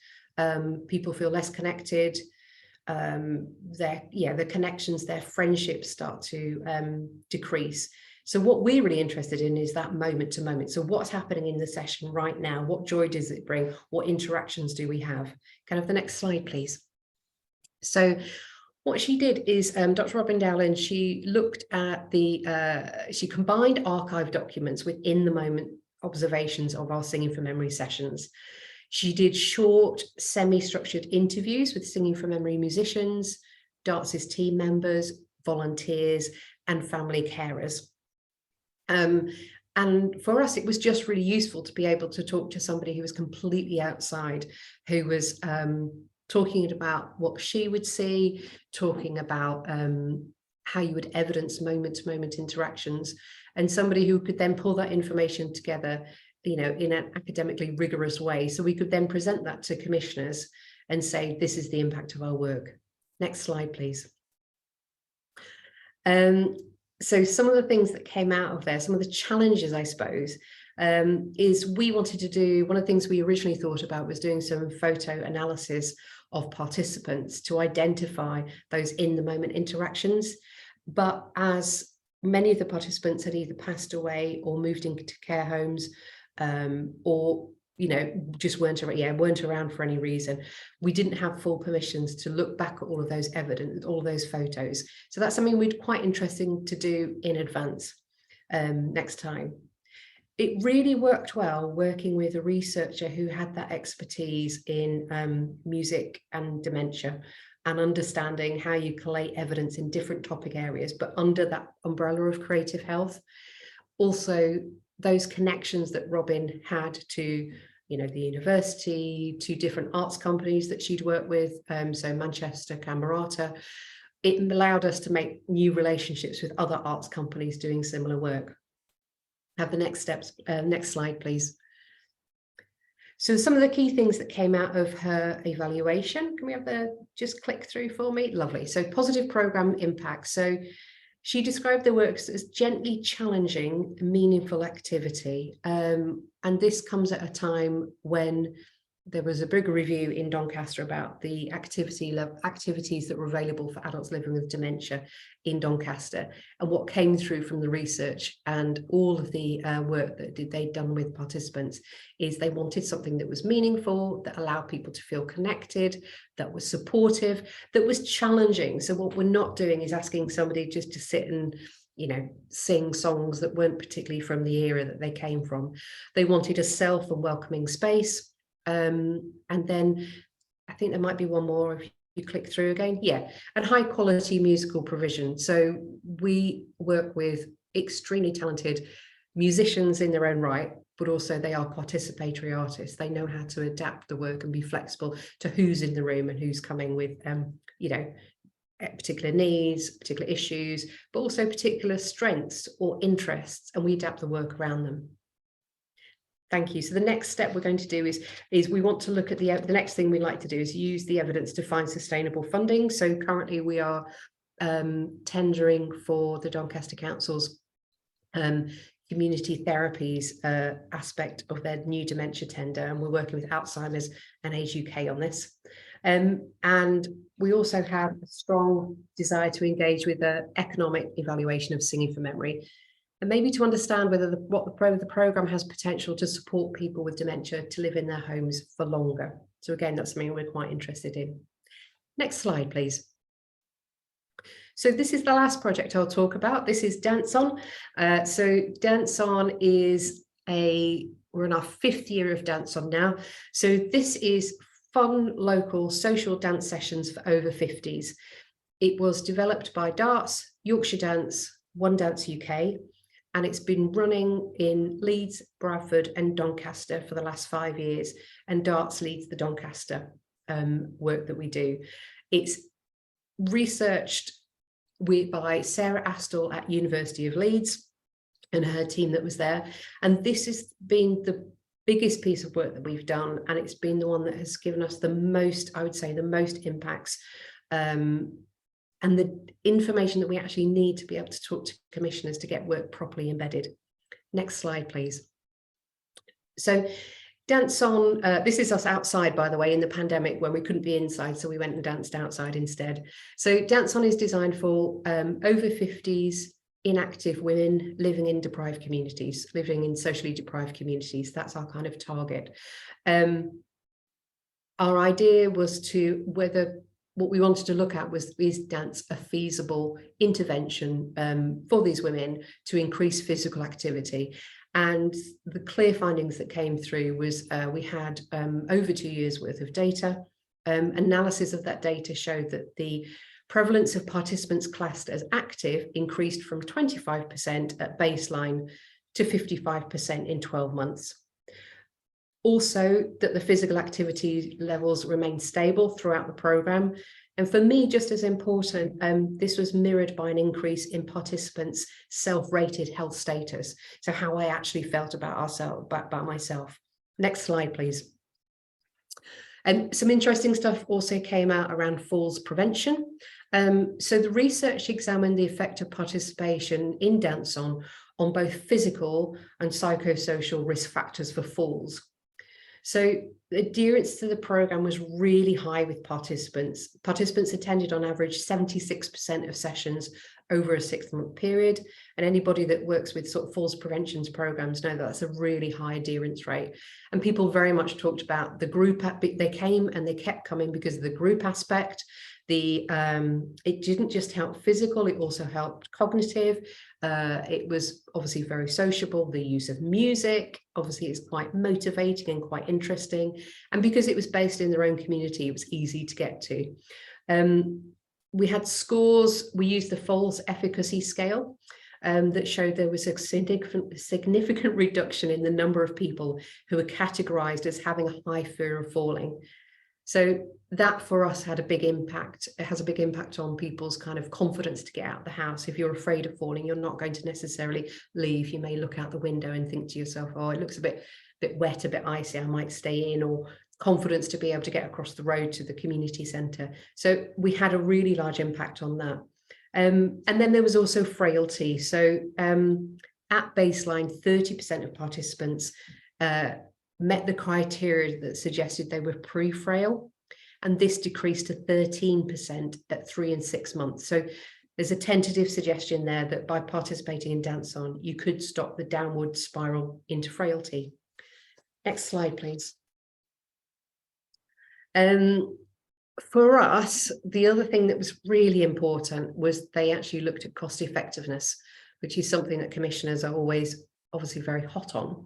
People feel less connected. The connections, their friendships start to decrease. So what we're really interested in is that moment to moment. So what's happening in the session right now? What joy does it bring? What interactions do we have? Can I have the next slide, please? So what she did is Dr. Robin Dowland, she looked at she combined archive documents within the moment observations of our Singing for Memory sessions. She did short, semi-structured interviews with Singing for Memory musicians, Darts' team members, volunteers, and family carers. And for us, it was just really useful to be able to talk to somebody who was completely outside, who was talking about what she would see, talking about how you would evidence moment-to-moment interactions, and somebody who could then pull that information together, in an academically rigorous way. So we could then present that to commissioners and say, this is the impact of our work. Next slide, please. So some of the things that came out of there, some of the challenges, I suppose, is we wanted to do, one of the things we originally thought about was doing some photo analysis of participants to identify those in the moment interactions. But as many of the participants had either passed away or moved into care homes, or just weren't around for any reason, we didn't have full permissions to look back at all of those evidence, all of those photos. So that's something we'd quite interesting to do in advance next time. It really worked well working with a researcher who had that expertise in music and dementia, and understanding how you collate evidence in different topic areas, but under that umbrella of creative health. Also, those connections that Robin had to you know, the university, 2 different arts companies that she'd worked with, so Manchester, Camerata. It allowed us to make new relationships with other arts companies doing similar work. Have the next steps, next slide, please. So some of the key things that came out of her evaluation, can we have just click through for me? Lovely. So positive program impact. So she described the works as gently challenging, meaningful activity. And this comes at a time when there was a bigger review in Doncaster about the activities that were available for adults living with dementia in Doncaster, and what came through from the research and all of the work that they'd done with participants is they wanted something that was meaningful, that allowed people to feel connected, that was supportive, that was challenging. So what we're not doing is asking somebody just to sit and, you know, sing songs that weren't particularly from the era that they came from. They wanted a self and welcoming space. And then I think there might be one more if you click through again. Yeah, and high quality musical provision. So we work with extremely talented musicians in their own right, but also they are participatory artists. They know how to adapt the work and be flexible to who's in the room and who's coming with, you know, particular needs, particular issues, but also particular strengths or interests, and we adapt the work around them. Thank you. So the next step we're going to do is we want to look at the next thing we like to do is use the evidence to find sustainable funding. So currently we are tendering for the Doncaster Council's community therapies aspect of their new dementia tender, and we're working with Alzheimer's and Age UK on this. And we also have a strong desire to engage with the economic evaluation of Singing for Memory, and maybe to understand whether the programme has potential to support people with dementia to live in their homes for longer. So again, that's something we're quite interested in. Next slide, please. So this is the last project I'll talk about. This is Dance On. So Dance On is we're in our 5th year of Dance On now. So this is fun, local, social dance sessions for over 50s. It was developed by Darts, Yorkshire Dance, One Dance UK, and it's been running in Leeds, Bradford and Doncaster for the last 5 years, and Darts leads the Doncaster work that we do. It's researched by Sarah Astell at University of Leeds and her team that was there, and this has been the biggest piece of work that we've done, and it's been the one that has given us the most, I would say, the most impacts and the information that we actually need to be able to talk to commissioners to get work properly embedded. Next slide, please. So Dance On, this is us outside, by the way, in the pandemic when we couldn't be inside, so we went and danced outside instead. So Dance On is designed for over 50s inactive women living in deprived communities, living in socially deprived communities. That's our kind of target. Our idea was to what we wanted to look at is dance a feasible intervention for these women to increase physical activity. And the clear findings that came through was we had over 2 years worth of data. Analysis of that data showed that the prevalence of participants classed as active increased from 25% at baseline to 55% in 12 months. Also, that the physical activity levels remained stable throughout the programme. And for me, just as important, this was mirrored by an increase in participants' self-rated health status. So how I actually felt about myself. Next slide, please. And some interesting stuff also came out around falls prevention. So the research examined the effect of participation in Dance On both physical and psychosocial risk factors for falls. So adherence to the programme was really high with participants. Participants attended on average 76% of sessions over a 6-month period. And anybody that works with sort of falls prevention programmes know that that's a really high adherence rate. And people very much talked about the group. They came and they kept coming because of the group aspect. It didn't just help physical, it also helped cognitive. It was obviously very sociable. The use of music, obviously, is quite motivating and quite interesting. And because it was based in their own community, it was easy to get to. We had scores. We used the falls efficacy scale. that showed there was a significant reduction in the number of people who were categorized as having a high fear of falling. So that for us had a big impact. It has a big impact on people's kind of confidence to get out of the house. If you're afraid of falling, you're not going to necessarily leave. You may look out the window and think to yourself, oh, it looks a bit wet, a bit icy, I might stay in, or confidence to be able to get across the road to the community centre. So we had a really large impact on that. And then there was also frailty. So at baseline, 30% of participants met the criteria that suggested they were pre-frail, and this decreased to 13% at 3 and 6 months. So there's a tentative suggestion there that by participating in Dance On, you could stop the downward spiral into frailty. Next slide, please. For us, the other thing that was really important was they actually looked at cost effectiveness, which is something that commissioners are always obviously very hot on.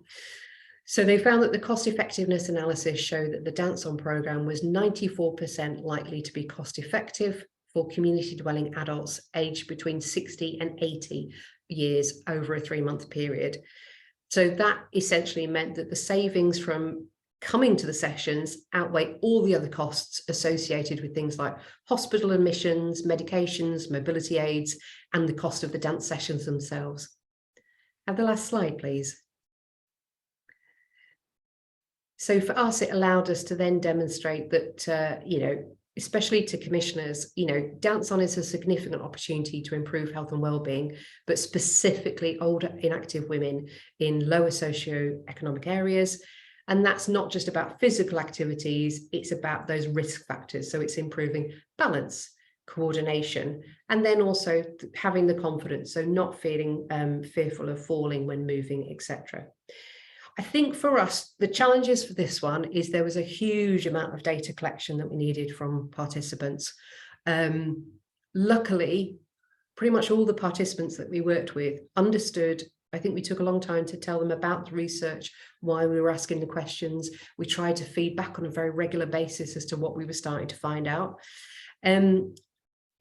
So they found that the cost effectiveness analysis showed that the Dance On programme was 94% likely to be cost effective for community dwelling adults aged between 60 and 80 years over a 3-month period. So that essentially meant that the savings from coming to the sessions outweigh all the other costs associated with things like hospital admissions, medications, mobility aids, and the cost of the dance sessions themselves. Have the last slide, please. So for us, it allowed us to then demonstrate that, especially to commissioners, Dance On is a significant opportunity to improve health and well-being, but specifically older inactive women in lower socioeconomic areas. And that's not just about physical activities, it's about those risk factors. So it's improving balance, coordination, and then also having the confidence, so not feeling fearful of falling when moving, etc. I think for us, the challenges for this one is there was a huge amount of data collection that we needed from participants. Luckily, pretty much all the participants that we worked with understood. I think we took a long time to tell them about the research, why we were asking the questions. We tried to feed back on a very regular basis as to what we were starting to find out. In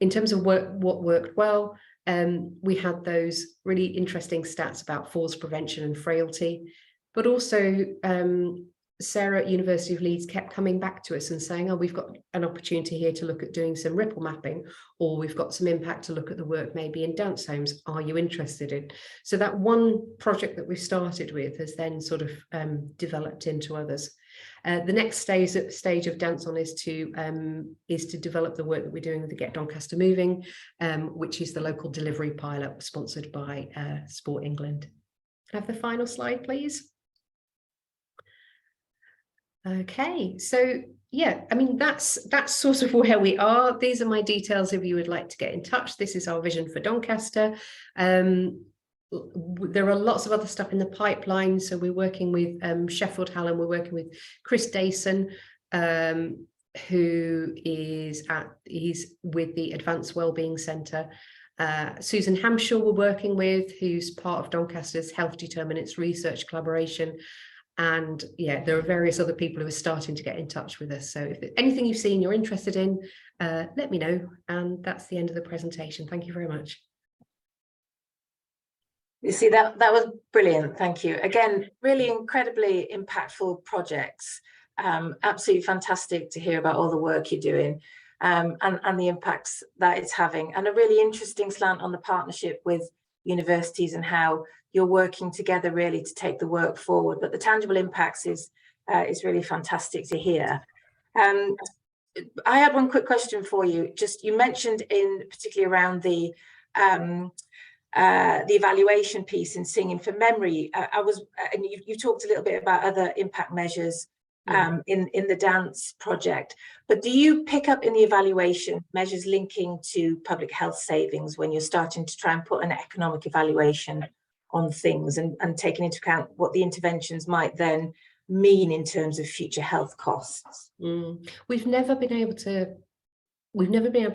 terms of what worked well, we had those really interesting stats about falls prevention and frailty. But also, Sarah at University of Leeds kept coming back to us and saying, oh, we've got an opportunity here to look at doing some ripple mapping, or we've got some impact to look at the work maybe in dance homes. Are you interested in? So that one project that we started with has then sort of developed into others. The next stage of Dance On is to develop the work that we're doing with the Get Doncaster Moving, which is the local delivery pilot sponsored by Sport England. Have the final slide, please. Okay, so yeah, I mean, that's sort of where we are. These are my details if you would like to get in touch. This is our vision for Doncaster. There are lots of other stuff in the pipeline. So we're working with Sheffield Hallam, we're working with Chris Dayson, who he's with the Advanced Wellbeing Centre. Susan Hampshire we're working with, who's part of Doncaster's Health Determinants Research Collaboration. And yeah, there are various other people who are starting to get in touch with us. So if there's anything you've seen you're interested in, let me know. And that's the end of the presentation. Thank you very much. You see, that was brilliant. Thank you. Again, really incredibly impactful projects. Absolutely fantastic to hear about all the work you're doing and the impacts that it's having. And a really interesting slant on the partnership with universities and how you're working together really to take the work forward. But the tangible impacts is really fantastic to hear. I had one quick question for you. Just you mentioned particularly around the evaluation piece in Singing for Memory. And you talked a little bit about other impact measures in the dance project, but do you pick up in the evaluation measures linking to public health savings when you're starting to try and put an economic evaluation on things and taking into account what the interventions might then mean in terms of future health costs? We've never been able to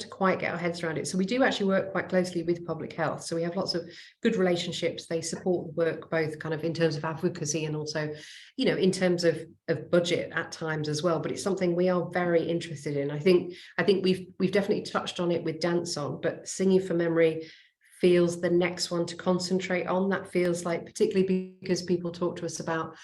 quite get our heads around it. So we do actually work quite closely with public health. So we have lots of good relationships. They support the work both kind of in terms of advocacy and also, in terms of budget at times as well. But it's something we are very interested in. I think we've definitely touched on it with Dance On, but Singing for Memory feels the next one to concentrate on. That feels like, particularly because people talk to us about,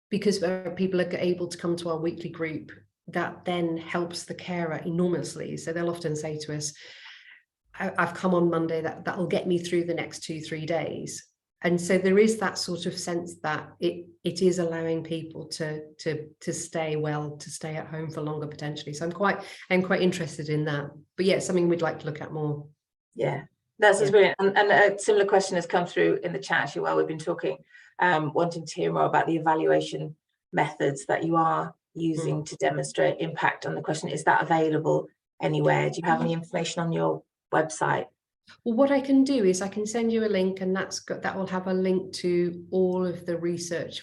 because people are able to come to our weekly group, that then helps the carer enormously. So they'll often say to us, I've come on Monday, that'll get me through the next 2-3 days. And so there is that sort of sense that it is allowing people to stay well, to stay at home for longer potentially. So I'm quite interested in that. But yeah, it's something we'd like to look at more. Yeah, that's brilliant. And a similar question has come through in the chat actually while we've been talking, wanting to hear more about the evaluation methods that you are using to demonstrate impact on the question. Is that available anywhere? Do you have any information on your website? Well, what I can do is I can send you a link, and that will have a link to all of the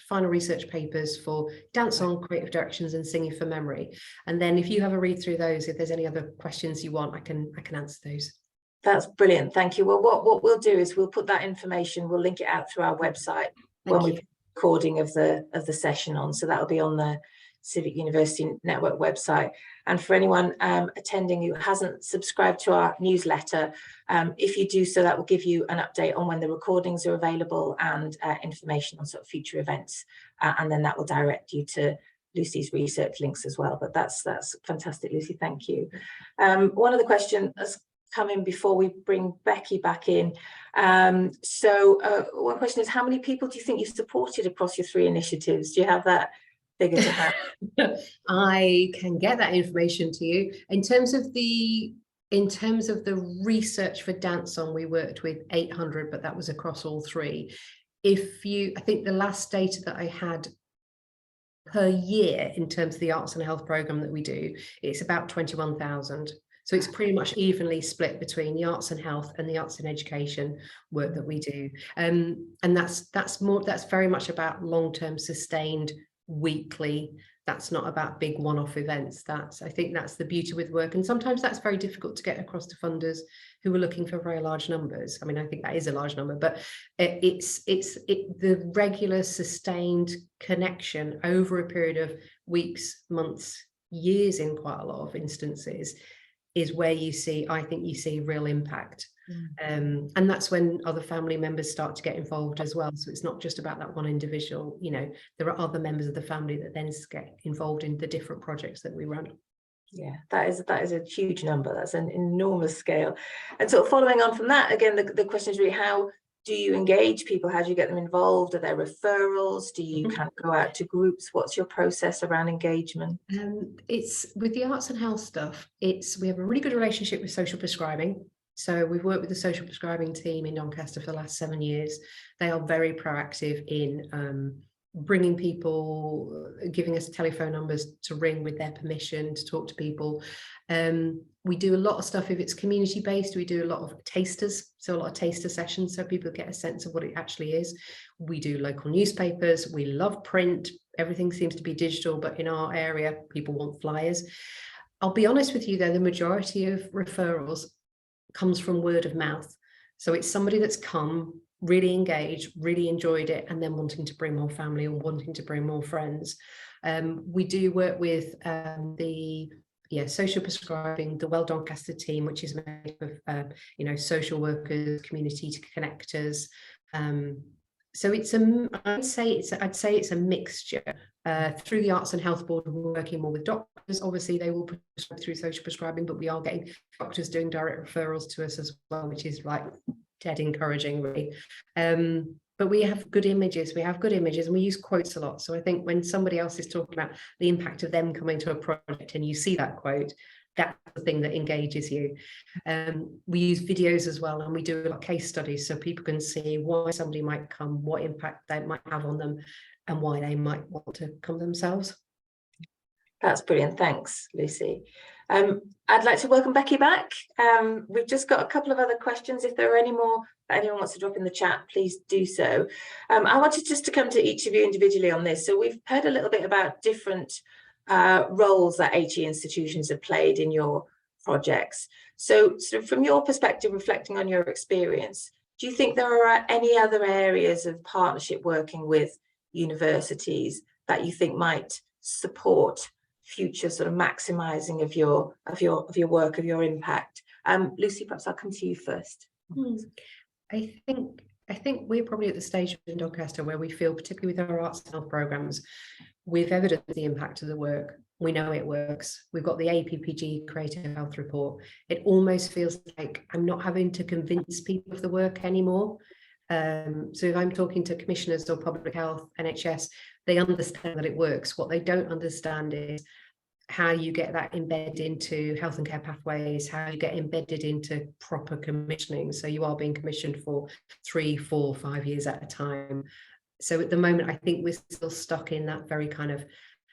final research papers for Dance On, Creative Directions and Singing for Memory. And then if you have a read through those, if there's any other questions you want, I can answer those. That's brilliant. Thank you. Well, what we'll do is we'll put that information, we'll link it out through our website when we put the recording of the session on. So that'll be on the Civic University Network website. And for anyone attending who hasn't subscribed to our newsletter, if you do so, that will give you an update on when the recordings are available and information on sort of future events. And then that will direct you to Lucy's research links as well. But that's fantastic, Lucy. Thank you. One other question has come in before we bring Becky back in. So one question is, how many people do you think you've supported across your 3 initiatives? Do you have that figure to hand? I can get that information to you. In terms of the research for Dance On, we worked with 800, but that was across all 3. I think the last data that I had per year in terms of the arts and health program that we do, it's about 21,000. So it's pretty much evenly split between the arts and health and the arts and education work that we do. And that's very much about long-term sustained weekly. That's not about big one-off events. I think that's the beauty with work. And sometimes that's very difficult to get across to funders who are looking for very large numbers. I mean, I think that is a large number, but it's the regular sustained connection over a period of weeks, months, years in quite a lot of instances is where I think you see real impact. And that's when other family members start to get involved as well. So it's not just about that one individual, there are other members of the family that then get involved in the different projects that we run. Yeah, that is a huge number. That's an enormous scale. And sort of following on from that, again, the question is really, how do you engage people? How do you get them involved? Are there referrals? Do you kind of go out to groups? What's your process around engagement? It's with the arts and health stuff. We have a really good relationship with social prescribing. So we've worked with the social prescribing team in Doncaster for the last 7 years. They are very proactive in bringing people, giving us telephone numbers to ring with their permission to talk to people. We do a lot of stuff if it's community based. We do a lot of tasters, so a lot of taster sessions, so people get a sense of what it actually is. We do local newspapers. We love print. Everything seems to be digital, but in our area, people want flyers. I'll be honest with you though, the majority of referrals comes from word of mouth. So it's somebody that's come, really engaged, really enjoyed it, and then wanting to bring more family or wanting to bring more friends. We do work with the social prescribing, the Well Doncaster team, which is made of social workers, community connectors. So I'd say it's a mixture. Through the Arts and Health Board, we're working more with doctors. Obviously, they will prescribe through social prescribing, but we are getting doctors doing direct referrals to us as well, which is like dead encouraging, really. But we have good images. And we use quotes a lot. So I think when somebody else is talking about the impact of them coming to a project and you see that quote, that's the thing that engages you. We use videos as well, and we do a lot of case studies so people can see why somebody might come, what impact that might have on them, and why they might want to come themselves. That's brilliant. Thanks, Lucy. I'd like to welcome Becky back. We've just got a couple of other questions. If there are any more that anyone wants to drop in the chat, please do so. I wanted just to come to each of you individually on this. So we've heard a little bit about different roles that HE institutions have played in your projects. So from your perspective, reflecting on your experience, do you think there are any other areas of partnership working with universities that you think might support future sort of maximizing of your work, of your impact? Lucy, perhaps I'll come to you first. I think we're probably at the stage in Doncaster where we feel, particularly with our arts and health programmes, we've evidenced the impact of the work. We know it works. We've got the APPG Creative Health Report. It almost feels like I'm not having to convince people of the work anymore. So if I'm talking to commissioners or public health, NHS, they understand that it works. What they don't understand is how you get that embedded into health and care pathways, how you get embedded into proper commissioning. So you are being commissioned for 3, 4, 5 years at a time. So at the moment, I think we're still stuck in that very kind of,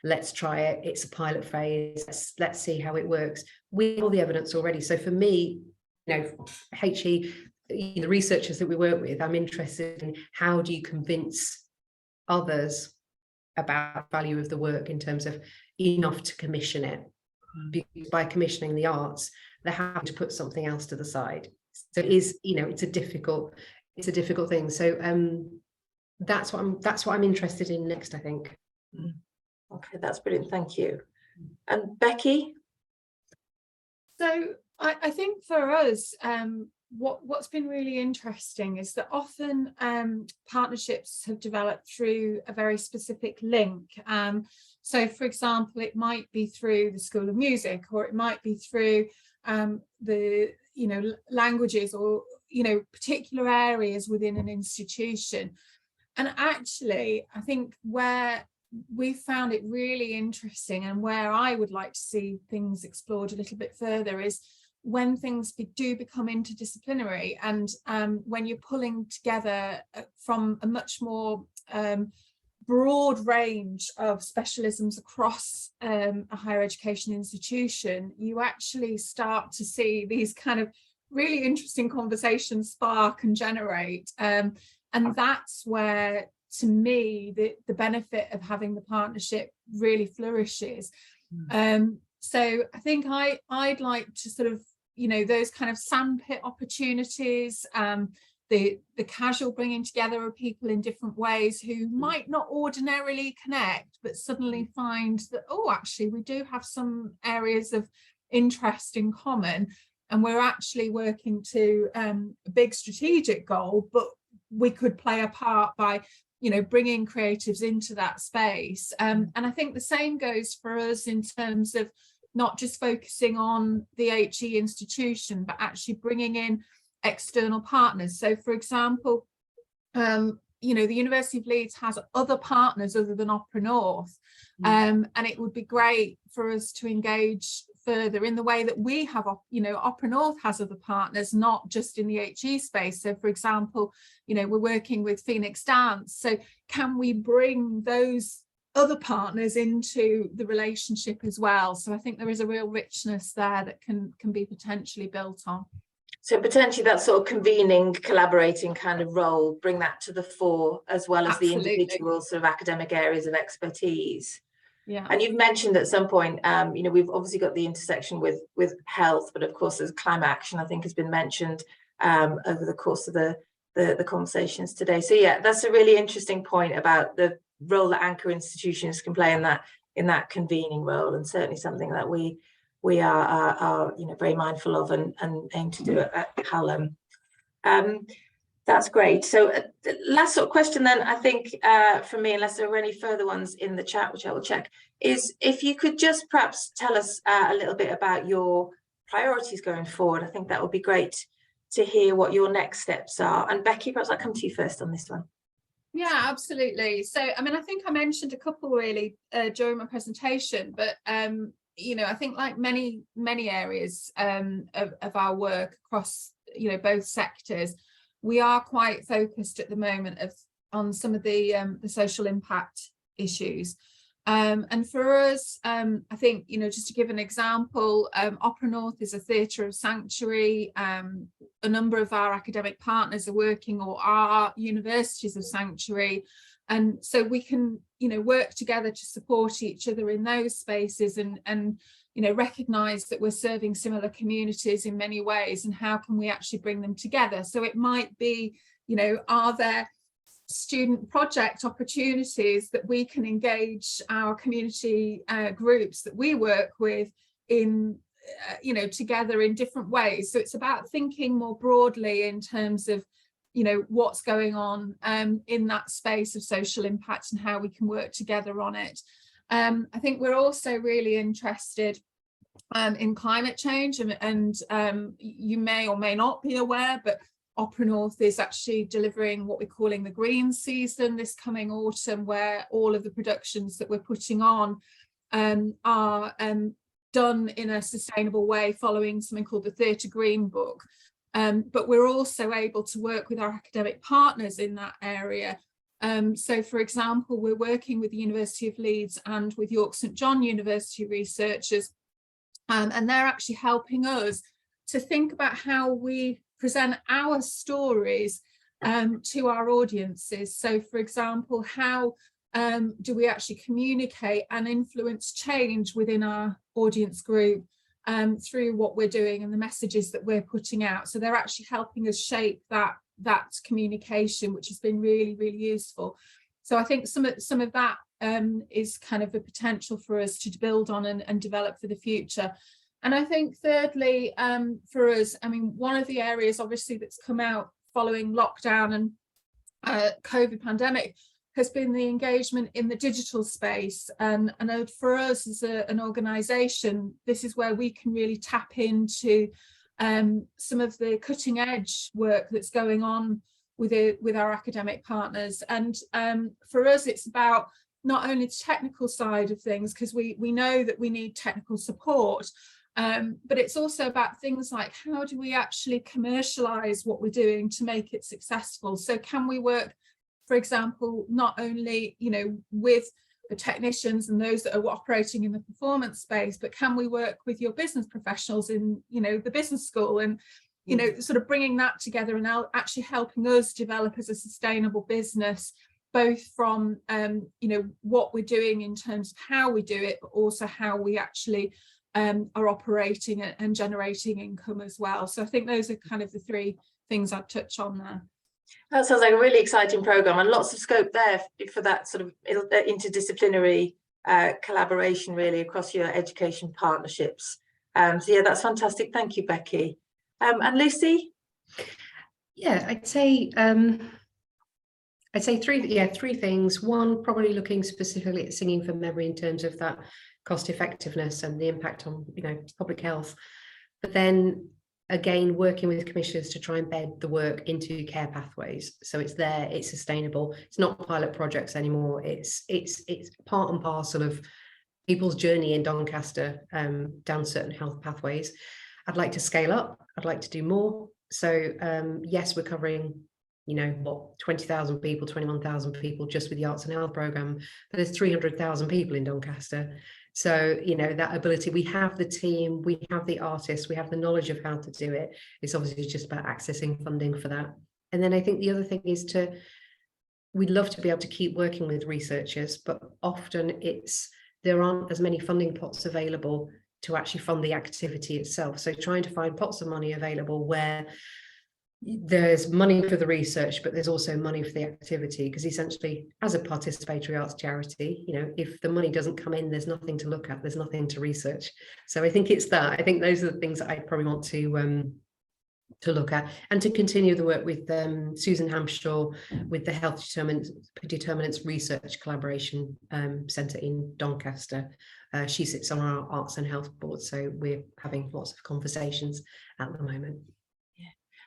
let's try it, it's a pilot phase, let's see how it works. We have all the evidence already. So for me, HE, the researchers that we work with, I'm interested in how do you convince others about the value of the work in terms of enough to commission it. Because by commissioning the arts, they're having to put something else to the side. So it is, it's a difficult thing. So that's what I'm interested in next, I think. Okay, that's brilliant, thank you. And Becky? So I think for us, what's been really interesting is that often partnerships have developed through a very specific link. So for example, it might be through the School of Music, or it might be through the languages, or particular areas within an institution. And actually, I think where we found it really interesting, and where I would like to see things explored a little bit further, is when things do become interdisciplinary, and when you're pulling together from a much more broad range of specialisms across a higher education institution, you actually start to see these kind of really interesting conversations spark and generate. And that's where, to me, the benefit of having the partnership really flourishes. So I think I'd like to sort of, those kind of sandpit opportunities, the casual bringing together of people in different ways who might not ordinarily connect, but suddenly find that, oh, actually, we do have some areas of interest in common, and we're actually working to a big strategic goal, but we could play a part by bringing creatives into that space. And I think the same goes for us in terms of not just focusing on the HE institution, but actually bringing in external partners. So for example, the University of Leeds has other partners other than Opera North, and it would be great for us to engage further in the way that we have, Opera North has other partners, not just in the HE space. So for example, we're working with Phoenix Dance. So can we bring those other partners into the relationship as well? So I think there is a real richness there that can be potentially built on. So potentially that sort of convening, collaborating kind of role, bring that to the fore, as well as the individual sort of academic areas of expertise. Yeah. And you've mentioned at some point, we've obviously got the intersection with health, but of course there's climate action, I think, has been mentioned over the course of the conversations today. So yeah, that's a really interesting point about the role that anchor institutions can play in that convening role, and certainly something that we are very mindful of and aim to do at Hallam. That's great. So last sort of question then, I think, for me, unless there are any further ones in the chat, which I will check, is if you could just perhaps tell us a little bit about your priorities going forward. I think that would be great to hear what your next steps are. And Becky, perhaps I'll come to you first on this one. Yeah, absolutely. So, I mean, I think I mentioned a couple really during my presentation, but I think like many areas of our work across both sectors, we are quite focused at the moment on some of the social impact issues. And for us, I think, just to give an example, Opera North is a theatre of sanctuary. A number of our academic partners are working or are universities of sanctuary. And so we can, work together to support each other in those spaces and recognise that we're serving similar communities in many ways, and how can we actually bring them together. So it might be, are there student project opportunities that we can engage our community groups that we work with in you know, together in different ways. So it's about thinking more broadly in terms of, you know, what's going on in that space of social impact and how we can work together on it. I think we're also really interested in climate change, and you may or may not be aware, but Opera North is actually delivering what we're calling the green season this coming autumn, where all of the productions that we're putting on are done in a sustainable way, following something called the Theatre Green Book. But we're also able to work with our academic partners in that area. So, for example, we're working with the University of Leeds and with York St John University researchers, and they're actually helping us to think about how we present our stories to our audiences. So, for example, how do we actually communicate and influence change within our audience group through what we're doing and the messages that we're putting out? So they're actually helping us shape that communication, which has been really, really useful. So I think some of that is kind of a potential for us to build on and develop for the future. And I think thirdly, for us, I mean, one of the areas obviously that's come out following lockdown and COVID pandemic has been the engagement in the digital space. And I know for us as an organisation, this is where we can really tap into some of the cutting edge work that's going on with our academic partners. And for us, it's about not only the technical side of things, because we know that we need technical support, but it's also about things like, how do we actually commercialise what we're doing to make it successful? So can we work, for example, not only, you know, with the technicians and those that are operating in the performance space, but can we work with your business professionals in, you know, the business school, and, you know, sort of bringing that together and actually helping us develop as a sustainable business, both from, you know, what we're doing in terms of how we do it, but also how we actually are operating and generating income as well. So I think those are kind of the three things I'd touch on there. That sounds like a really exciting programme, and lots of scope there for that sort of interdisciplinary collaboration really across your education partnerships. So yeah, that's fantastic. Thank you, Becky. And Lucy? Yeah, I'd say three things. One, probably looking specifically at singing from memory in terms of that cost effectiveness and the impact on, you know, public health. But then again, working with commissioners to try and bed the work into care pathways, so it's there, it's sustainable, it's not pilot projects anymore, it's part and parcel of people's journey in Doncaster down certain health pathways. I'd like to scale up, I'd like to do more. So yes, we're covering, you know, what, 20,000 people, 21,000 people just with the Arts and Health programme, but there's 300,000 people in Doncaster. So, you know, that ability, we have the team, we have the artists, we have the knowledge of how to do it. It's obviously just about accessing funding for that. And then I think the other thing is we'd love to be able to keep working with researchers, but often there aren't as many funding pots available to actually fund the activity itself. So trying to find pots of money available where there's money for the research, but there's also money for the activity, because essentially, as a participatory arts charity, you know, if the money doesn't come in, there's nothing to look at, there's nothing to research. So I think it's that. I think those are the things that I probably want to look at, and to continue the work with Susan Hampshaw with the Health Determinants Research Collaboration Centre in Doncaster. She sits on our Arts and Health Board, so we're having lots of conversations at the moment.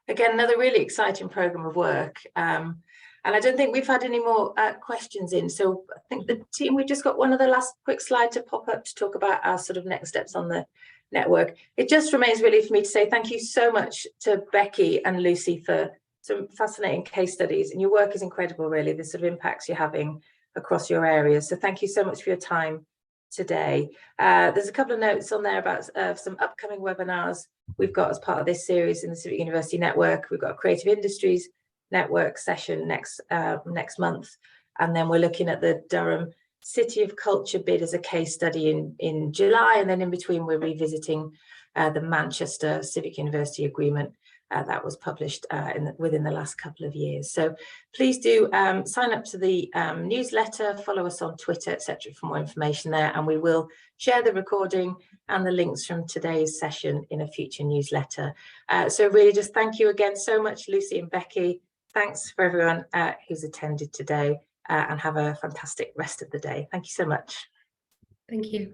Again, another really exciting programme of work. And I don't think we've had any more questions in. So I think the team, we've just got one of the last quick slide to pop up to talk about our sort of next steps on the network. It just remains really for me to say thank you so much to Becky and Lucy for some fascinating case studies. And your work is incredible, really, the sort of impacts you're having across your areas. So thank you so much for your time today. There's a couple of notes on there about some upcoming webinars we've got as part of this series in the Civic University Network. We've got a Creative Industries Network session next month, and then we're looking at the Durham City of Culture bid as a case study in July, and then in between we're revisiting the Manchester Civic University agreement. that was published within the last couple of years. So please do sign up to the newsletter, follow us on Twitter, etc. for more information there, and we will share the recording and the links from today's session in a future newsletter. So really just thank you again so much, Lucy and Becky. Thanks for everyone who's attended today, and have a fantastic rest of the day. Thank you so much. Thank you.